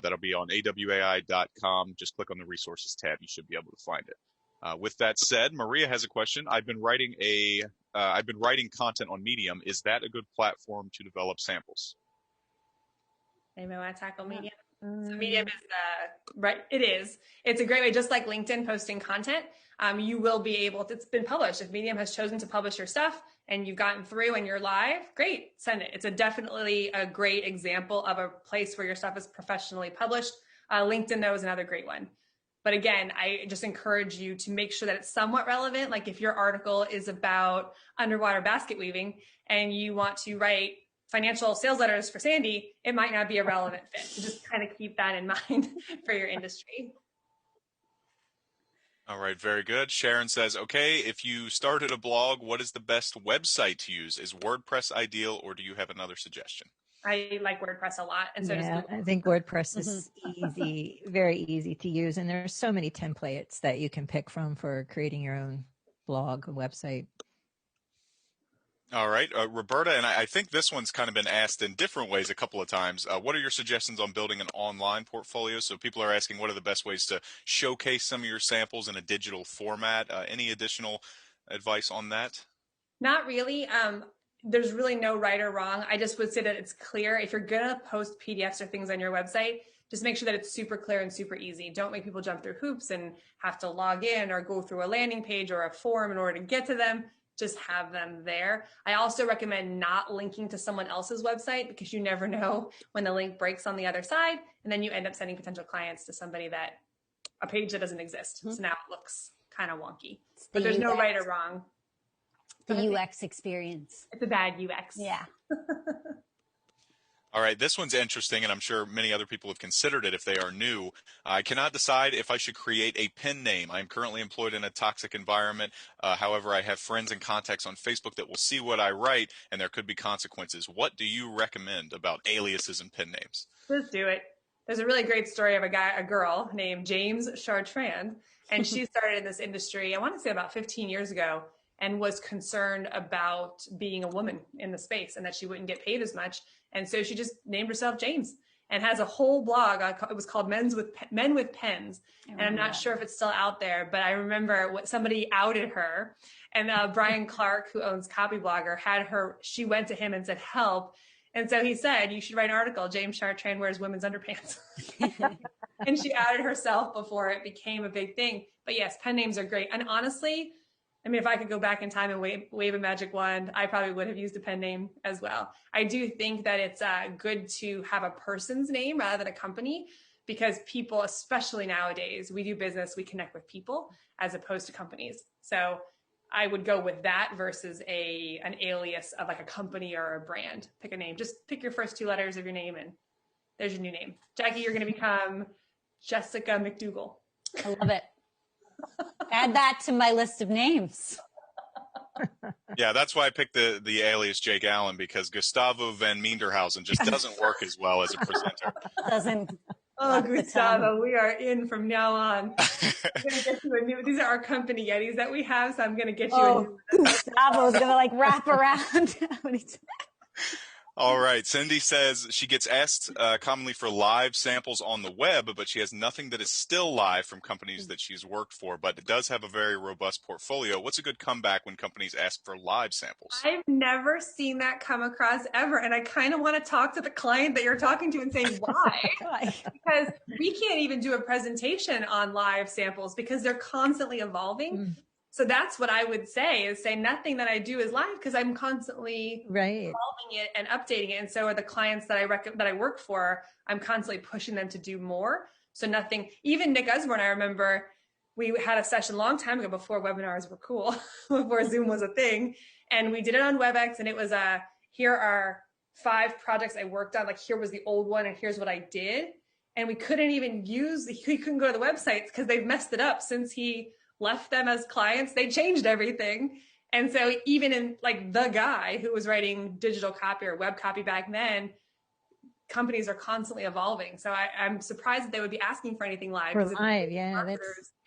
that'll be on awai.com. Just click on the resources tab. You should be able to find it. With that said, Maria has a question. I've been writing content on Medium. Is that a good platform to develop samples? Anybody want to tackle Medium? So Medium is right. It is. It's a great way, just like LinkedIn posting content. You will be able to, it's been published. If Medium has chosen to publish your stuff and you've gotten through and you're live, great, send it. It's definitely a great example of a place where your stuff is professionally published. LinkedIn, though, is another great one. But again, I just encourage you to make sure that it's somewhat relevant. Like if your article is about underwater basket weaving and you want to write financial sales letters for Sandy, it might not be a relevant fit. So just kind of keep that in mind for your industry. All right, very good. Sharon says, okay, if you started a blog, what is the best website to use? Is WordPress ideal, or do you have another suggestion? I like WordPress a lot. And so I think WordPress is easy, very easy to use. And there's so many templates that you can pick from for creating your own blog or website. All right, Roberta, and I think this one's kind of been asked in different ways a couple of times. What are your suggestions on building an online portfolio? So people are asking, what are the best ways to showcase some of your samples in a digital format? Any additional advice on that? Not really. There's really no right or wrong. I just would say that it's clear. If you're going to post PDFs or things on your website, just make sure that it's super clear and super easy. Don't make people jump through hoops and have to log in or go through a landing page or a form in order to get to them. Just have them there. I also recommend not linking to someone else's website, because you never know when the link breaks on the other side, and then you end up sending potential clients to a page that doesn't exist. So now it looks kind of wonky. But there's no right or wrong. The UX experience. It's a bad UX. Yeah. All right, this one's interesting, and I'm sure many other people have considered it if they are new. I cannot decide if I should create a pen name. I am currently employed in a toxic environment. However, I have friends and contacts on Facebook that will see what I write, and there could be consequences. What do you recommend about aliases and pen names? Just do it. There's a really great story of a girl named James Chartrand, and she started in this industry, I want to say about 15 years ago, and was concerned about being a woman in the space and that she wouldn't get paid as much. And so she just named herself James and has a whole blog. It was called Men with Pens. And I'm not sure if it's still out there, but I remember somebody outed her. And Brian Clark, who owns Copyblogger, she went to him and said, help. And so he said, you should write an article, James Chartrand wears women's underpants. And she outed herself before it became a big thing. But yes, pen names are great. And honestly, I mean, if I could go back in time and wave a magic wand, I probably would have used a pen name as well. I do think that it's good to have a person's name rather than a company, because people, especially nowadays, we do business, we connect with people as opposed to companies. So I would go with that versus an alias of like a company or a brand. Pick a name. Just pick your first two letters of your name and there's your new name. Jackie, you're going to become Jessica McDougall. I love it. Add that to my list of names. Yeah, that's why I picked the alias Jake Allen, because Gustavo van Meenderhausen just doesn't work as well as a presenter. Doesn't. Oh, Gustavo, we are in from now on. I'm going to get you these are our company Yetis that we have, so I'm going to get you a new one. Gustavo's going to like wrap around. All right. Cindy says she gets asked commonly for live samples on the web, but she has nothing that is still live from companies that she's worked for, but it does have a very robust portfolio. What's a good comeback when companies ask for live samples? I've never seen that come across ever. And I kind of want to talk to the client that you're talking to and say, why? Because we can't even do a presentation on live samples because they're constantly evolving. So that's what I would say, is say nothing that I do is live, because I'm constantly evolving it and updating it. And so are the clients that I work for, I'm constantly pushing them to do more. So nothing, even Nick Usborne, I remember we had a session a long time ago before webinars were cool, before Zoom was a thing. And we did it on WebEx, and it was here are 5 projects I worked on. Like, here was the old one and here's what I did. And we couldn't even he couldn't go to the websites because they've messed it up since he left them as clients. They changed everything. And so even in like the guy who was writing digital copy or web copy back then, companies are constantly evolving. So I'm surprised that they would be asking for anything live. For live, yeah.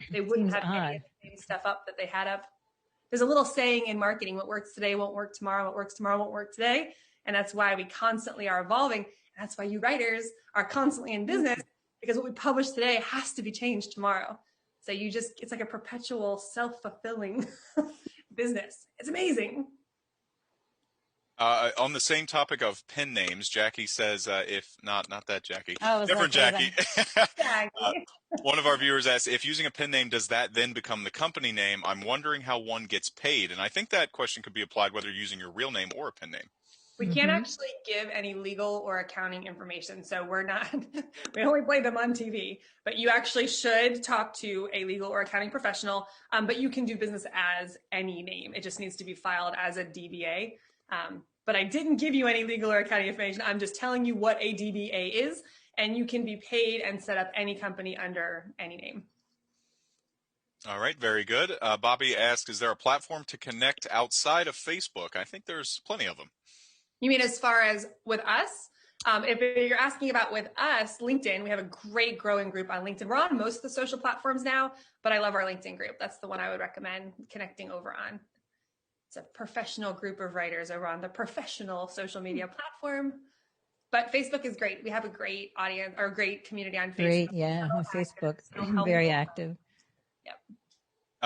They wouldn't have any stuff up that they had up. There's a little saying in marketing, what works today won't work tomorrow, what works tomorrow won't work today. And that's why we constantly are evolving. And that's why you writers are constantly in business, because what we publish today has to be changed tomorrow. So it's like a perpetual self-fulfilling business. It's amazing. On the same topic of pen names, Jackie says, if not that Jackie, different Jackie. Jackie. One of our viewers asked, if using a pen name, does that then become the company name? I'm wondering how one gets paid. And I think that question could be applied whether you're using your real name or a pen name. We can't actually give any legal or accounting information. So we only play them on TV, but you actually should talk to a legal or accounting professional. But you can do business as any name. It just needs to be filed as a DBA. But I didn't give you any legal or accounting information. I'm just telling you what a DBA is, and you can be paid and set up any company under any name. All right, very good. Bobby asks, is there a platform to connect outside of Facebook? I think there's plenty of them. You mean as far as with us? If you're asking about with us, LinkedIn, we have a great growing group on LinkedIn. We're on most of the social platforms now, but I love our LinkedIn group. That's the one I would recommend connecting over on. It's a professional group of writers over on the professional social media platform. But Facebook is great. We have a great audience or great community on Facebook. Great, yeah, on Facebook. Very active. Yep.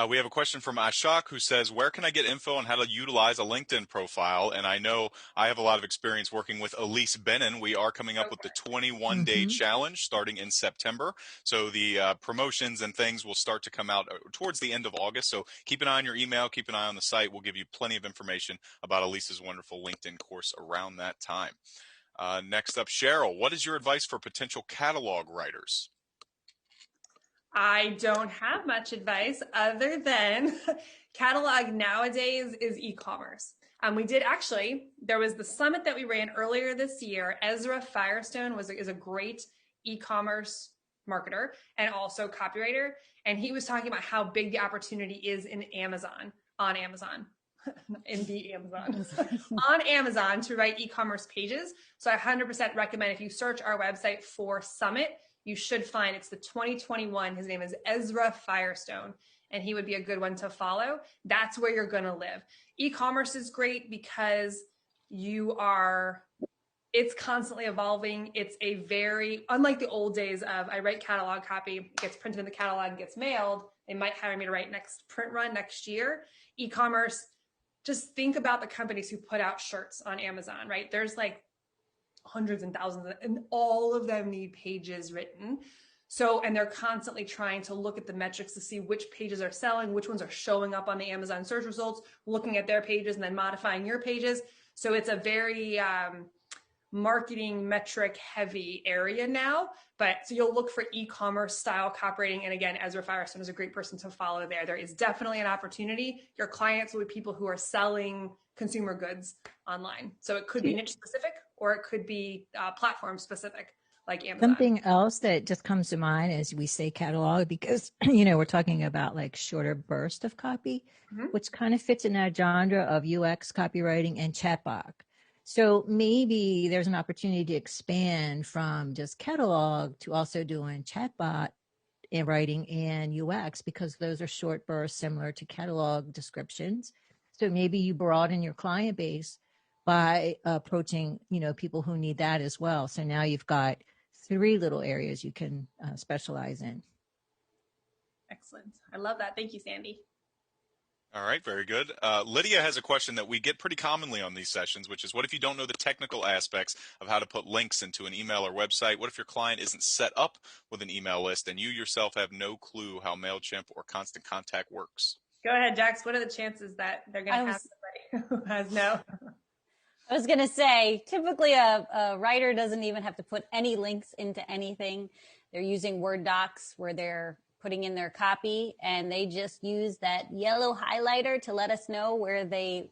We have a question from Ashok who says, where can I get info on how to utilize a LinkedIn profile? And I know I have a lot of experience working with Elise Bennon. We are coming up with the 21-day challenge starting in September. So the promotions and things will start to come out towards the end of August. So keep an eye on your email, keep an eye on the site. We'll give you plenty of information about Elise's wonderful LinkedIn course around that time. Next up, Cheryl, what is your advice for potential catalog writers? I don't have much advice other than catalog nowadays is e-commerce. We did actually, there was the summit that we ran earlier this year. Ezra Firestone is a great e-commerce marketer and also copywriter. And he was talking about how big the opportunity is in Amazon, on Amazon. In the Amazon on Amazon to write e-commerce pages. So I 100% recommend if you search our website for Summit, you should find it's the 2021. His name is Ezra Firestone, and he would be a good one to follow. That's where you're going to live. E-commerce is great because it's constantly evolving. It's a very, unlike the old days of I write catalog copy, it gets printed in the catalog, gets mailed. They might hire me to write next print run next year. E-commerce, just think about the companies who put out shirts on Amazon, right? There's like hundreds and thousands, and all of them need pages written. So, and they're constantly trying to look at the metrics to see which pages are selling, which ones are showing up on the Amazon search results, looking at their pages and then modifying your pages. So it's a very marketing metric heavy area now, but so you'll look for e-commerce style copywriting. And again, Ezra Firestone is a great person to follow there. There is definitely an opportunity. Your clients will be people who are selling consumer goods online. So it could be niche specific or it could be platform specific like Amazon. Something else that just comes to mind as we say catalog, because, we're talking about like shorter burst of copy, which kind of fits in that genre of UX copywriting and chatbot. So maybe there's an opportunity to expand from just catalog to also doing chatbot and writing and UX, because those are short bursts similar to catalog descriptions. So maybe you broaden your client base by approaching, people who need that as well. So now you've got 3 little areas you can specialize in. Excellent. I love that. Thank you, Sandy. All right, very good. Lydia has a question that we get pretty commonly on these sessions, which is, what if you don't know the technical aspects of how to put links into an email or website? What if your client isn't set up with an email list and you yourself have no clue how MailChimp or Constant Contact works? Go ahead, Jax. What are the chances that they're going to have somebody who has no? I was going to say, typically a writer doesn't even have to put any links into anything. They're using Word docs where they're putting in their copy, and they just use that yellow highlighter to let us know where they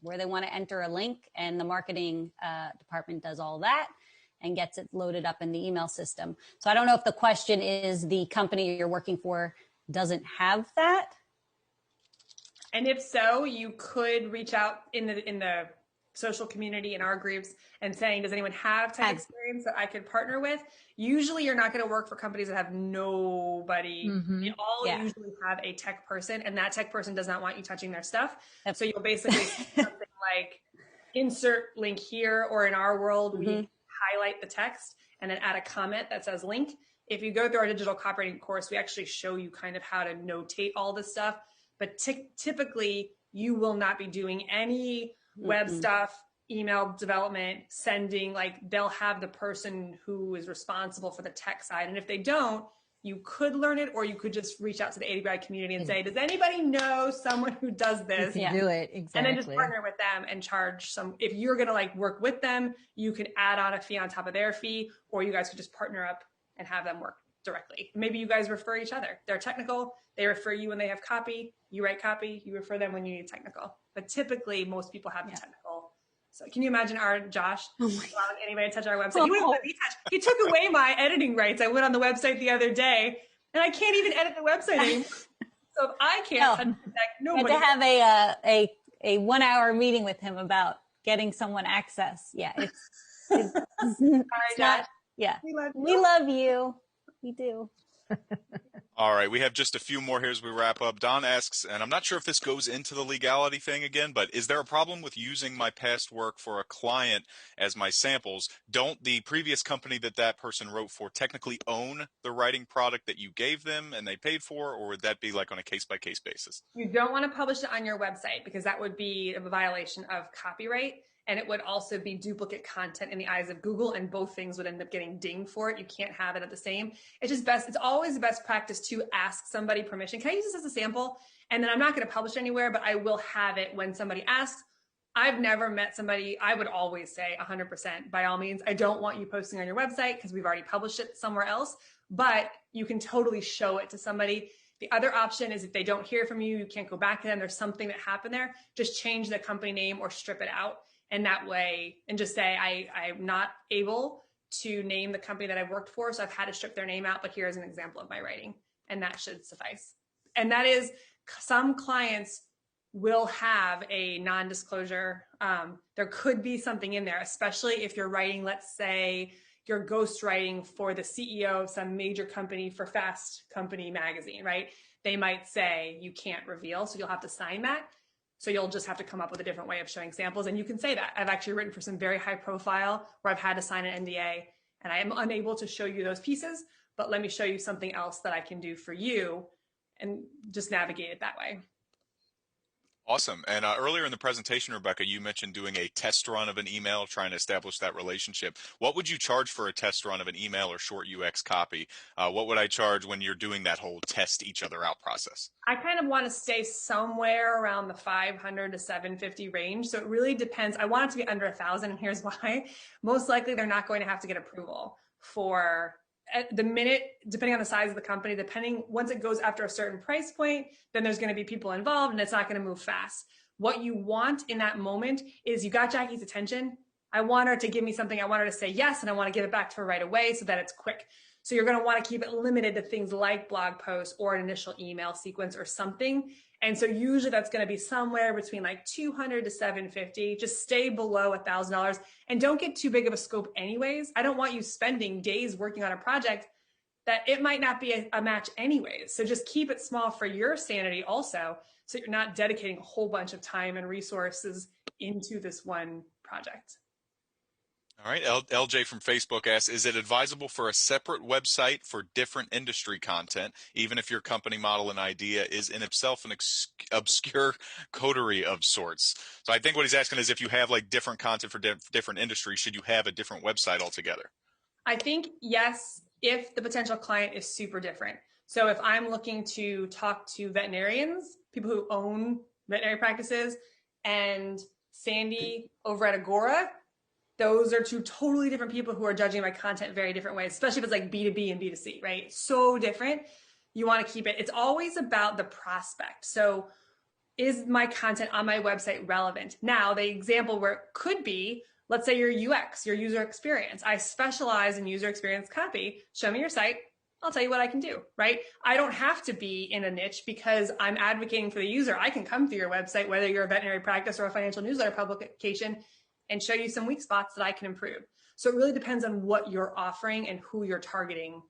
want to enter a link, and the marketing department does all that and gets it loaded up in the email system. So I don't know if the question is the company you're working for doesn't have that. And if so, you could reach out in the social community in our groups and saying, does anyone have tech experience that I could partner with? Usually you're not going to work for companies that have nobody. You all usually have a tech person, and that tech person does not want you touching their stuff. So you'll basically say something like insert link here, or in our world, we highlight the text and then add a comment that says link. If you go through our digital copywriting course, we actually show you kind of how to notate all this stuff. But typically you will not be doing any web stuff, email development, sending. Like, they'll have the person who is responsible for the tech side. And if they don't, you could learn it, or you could just reach out to the AWAI community and say, does anybody know someone who does this? You can do it. Exactly. And then just partner with them and charge some. If you're going to work with them, you can add on a fee on top of their fee, or you guys could just partner up and have them work directly. Maybe you guys refer each other. They're technical. They refer you when they have copy. You write copy. You refer them when you need technical. But typically, most people have the technical. So can you imagine our Josh allowing anybody to touch our website? He wouldn't let me touch. He took away my editing rights. I went on the website the other day, and I can't even edit the website anymore. So if I can't touch the tech, nobody. I had to have a 1 hour meeting with him about getting someone access. Yeah, it's Sorry, Josh. not. Yeah, we love you. We do. All right, we have just a few more here as we wrap up. Don asks, and I'm not sure if this goes into the legality thing again, but is there a problem with using my past work for a client as my samples? Don't the previous company that person wrote for technically own the writing product that you gave them and they paid for, or would that be like on a case-by-case basis? You don't want to publish it on your website because that would be a violation of copyright. And it would also be duplicate content in the eyes of Google, and both things would end up getting dinged for it. You can't have it at the same. It's just best. It's always the best practice to ask somebody permission. Can I use this as a sample? And then I'm not going to publish anywhere, but I will have it when somebody asks. I've never met somebody. I would always say 100%, by all means, I don't want you posting on your website because we've already published it somewhere else, but you can totally show it to somebody. The other option is if they don't hear from you, you can't go back to them, there's something that happened there, just change the company name or strip it out. And that way, and just say, I'm not able to name the company that I've worked for, so I've had to strip their name out, but here's an example of my writing. And that should suffice. And that is, some clients will have a non-disclosure. There could be something in there, especially if you're writing, let's say, you're ghostwriting for the CEO of some major company for Fast Company magazine, right? They might say you can't reveal, so you'll have to sign that. So you'll just have to come up with a different way of showing samples. And you can say that. I've actually written for some very high profile where I've had to sign an NDA and I am unable to show you those pieces, but let me show you something else that I can do for you, and just navigate it that way. Awesome. And earlier in the presentation, Rebecca, you mentioned doing a test run of an email, trying to establish that relationship. What would you charge for a test run of an email or short UX copy? What would I charge when you're doing that whole test each other out process? I kind of want to stay somewhere around the 500 to 750 range. So it really depends. I want it to be under 1,000, and here's why. Most likely they're not going to have to get approval for at the minute, depending on the size of the company, once it goes after a certain price point, then there's going to be people involved and it's not going to move fast. What you want in that moment is, you got Jackie's attention. I want her to give me something. I want her to say yes, and I want to give it back to her right away so that it's quick. So you're going to want to keep it limited to things like blog posts or an initial email sequence or something. And so usually that's going to be somewhere between like 200 to 750. Just stay below $1,000 and don't get too big of a scope anyways. I don't want you spending days working on a project that it might not be a match anyways. So just keep it small for your sanity also, so you're not dedicating a whole bunch of time and resources into this one project. All right, LJ from Facebook asks, is it advisable for a separate website for different industry content, even if your company model and idea is in itself an obscure coterie of sorts? So I think what he's asking is, if you have like different content for different industries, should you have a different website altogether? I think yes, if the potential client is super different. So if I'm looking to talk to veterinarians, people who own veterinary practices, and Sandy over at Agora, those are two totally different people who are judging my content very different ways, especially if it's like B2B and B2C, right? So different. You want to keep it. It's always about the prospect. So is my content on my website relevant? Now, the example where it could be, let's say your UX, your user experience. I specialize in user experience copy. Show me your site. I'll tell you what I can do, right? I don't have to be in a niche because I'm advocating for the user. I can come through your website, whether you're a veterinary practice or a financial newsletter publication, and show you some weak spots that I can improve. So it really depends on what you're offering and who you're targeting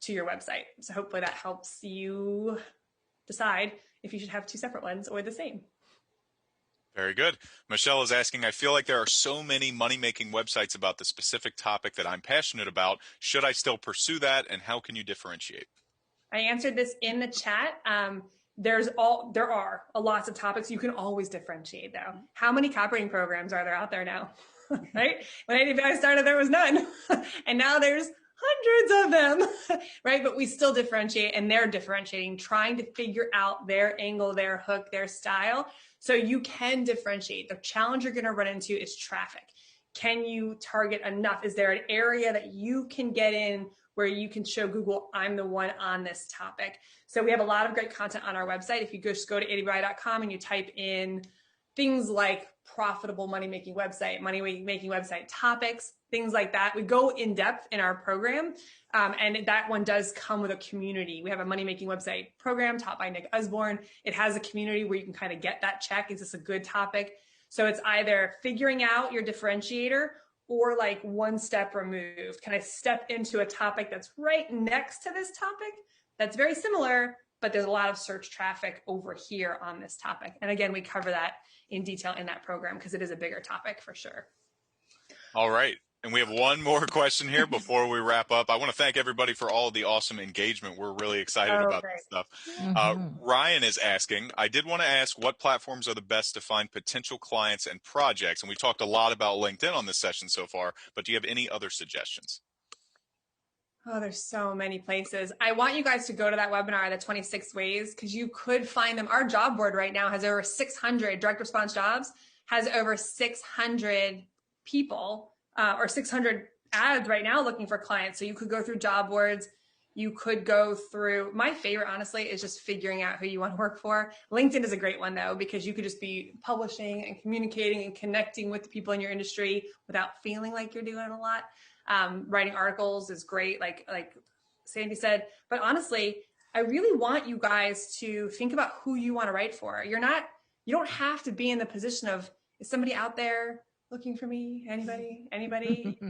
to your website. So hopefully that helps you decide if you should have two separate ones or the same. Very good. Michelle is asking, I feel like there are so many money-making websites about the specific topic that I'm passionate about. Should I still pursue that, and how can you differentiate? I answered this in the chat. There are lots of topics. You can always differentiate though. How many copywriting programs are there out there now? Right? When I started, there was none. And now there's hundreds of them, right? But we still differentiate, and they're differentiating, trying to figure out their angle, their hook, their style. So you can differentiate. The challenge you're going to run into is traffic. Can you target enough? Is there an area that you can get in where you can show Google, I'm the one on this topic? So we have a lot of great content on our website. If you just go to AWAI.com and you type in things like profitable money-making website topics, things like that, we go in depth in our program. And that one does come with a community. We have a money-making website program taught by Nick Usborne. It has a community where you can kind of get that check. Is this a good topic? So it's either figuring out your differentiator or like one step removed. Can I step into a topic that's right next to this topic, that's very similar, but there's a lot of search traffic over here on this topic. And again, we cover that in detail in that program because it is a bigger topic for sure. All right. And we have one more question here before we wrap up. I want to thank everybody for all of the awesome engagement. We're really excited about this stuff. Ryan is asking, I did want to ask what platforms are the best to find potential clients and projects? And we've talked a lot about LinkedIn on this session so far, but do you have any other suggestions? Oh, there's so many places. I want you guys to go to that webinar, the 26 ways, because you could find them. Our job board right now has over 600 direct response jobs, has over 600 people or 600 ads right now looking for clients. So you could go through job boards. You could go through, my favorite, honestly, is just figuring out who you want to work for. LinkedIn is a great one, though, because you could just be publishing and communicating and connecting with the people in your industry without feeling like you're doing a lot. Writing articles is great, like Sandy said. But honestly, I really want you guys to think about who you want to write for. You don't have to be in the position of, is somebody out there looking for me? Anybody?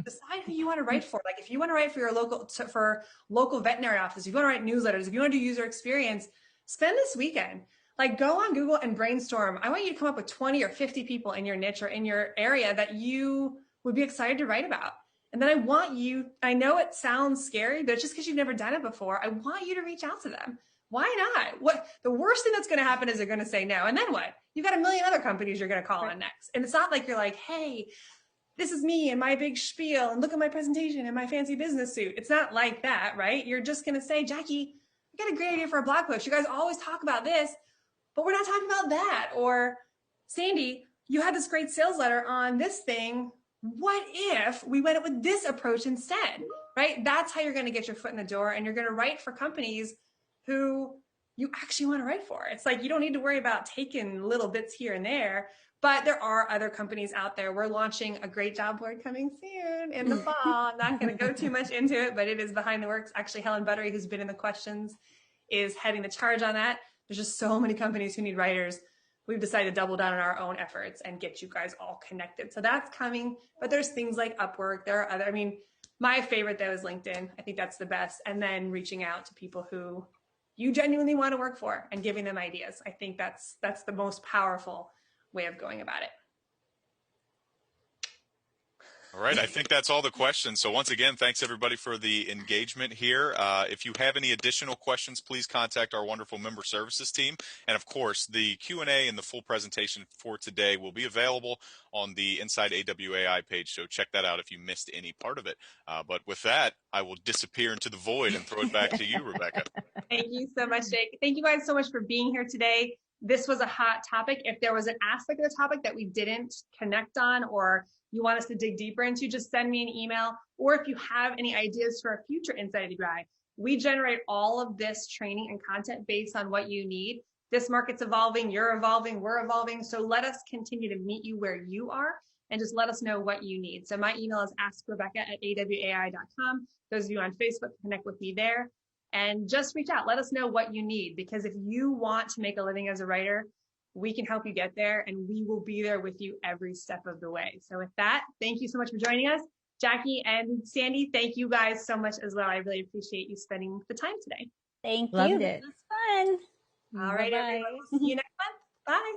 Decide who you want to write for. Like if you want to write for your local veterinary office, if you want to write newsletters, if you want to do user experience, spend this weekend. Like go on Google and brainstorm. I want you to come up with 20 or 50 people in your niche or in your area that you would be excited to write about. And then I want you, I know it sounds scary, but it's just because you've never done it before. I want you to reach out to them. Why not? What the worst thing that's going to happen is they're going to say no. And then what? You've got a million other companies you're going to call on next. And it's not like you're like, hey, this is me and my big spiel and look at my presentation and my fancy business suit. It's not like that, right? You're just going to say, Jackie, I got a great idea for a blog post. You guys always talk about this, but we're not talking about that. Or Sandy, you had this great sales letter on this thing. What if we went with this approach instead, right? That's how you're going to get your foot in the door, and you're going to write for companies who you actually want to write for. It's like, you don't need to worry about taking little bits here and there, but there are other companies out there. We're launching a great job board coming soon in the fall. I'm not going to go too much into it, but it is behind the works. Actually, Helen Buttery, who's been in the questions, is heading the charge on that. There's just so many companies who need writers. We've decided to double down on our own efforts and get you guys all connected. So that's coming, but there's things like Upwork. There are other, my favorite though is LinkedIn. I think that's the best. And then reaching out to people who you genuinely want to work for and giving them ideas. I think that's the most powerful way of going about it. All right, I think that's all the questions. So once again, thanks everybody for the engagement here. If you have any additional questions, please contact our wonderful member services team. And of course, the Q&A and the full presentation for today will be available on the Inside AWAI page. So check that out if you missed any part of it. But with that, I will disappear into the void and throw it back to you, Rebecca. Thank you so much, Jake. Thank you guys so much for being here today. This was a hot topic. If there was an aspect of the topic that we didn't connect on or you want us to dig deeper into, just send me an email. Or if you have any ideas for a future Inside AWAI, we generate all of this training and content based on what you need. This market's evolving, you're evolving, we're evolving. So let us continue to meet you where you are and just let us know what you need. So my email is askrebecca@awai.com. Those of you on Facebook, connect with me there. And just reach out. Let us know what you need, because if you want to make a living as a writer, we can help you get there, and we will be there with you every step of the way. So with that, thank you so much for joining us. Jackie and Sandy, thank you guys so much as well. I really appreciate you spending the time today. Thank you. Loved it. It was fun. All right, everyone. We'll see you next month. Bye.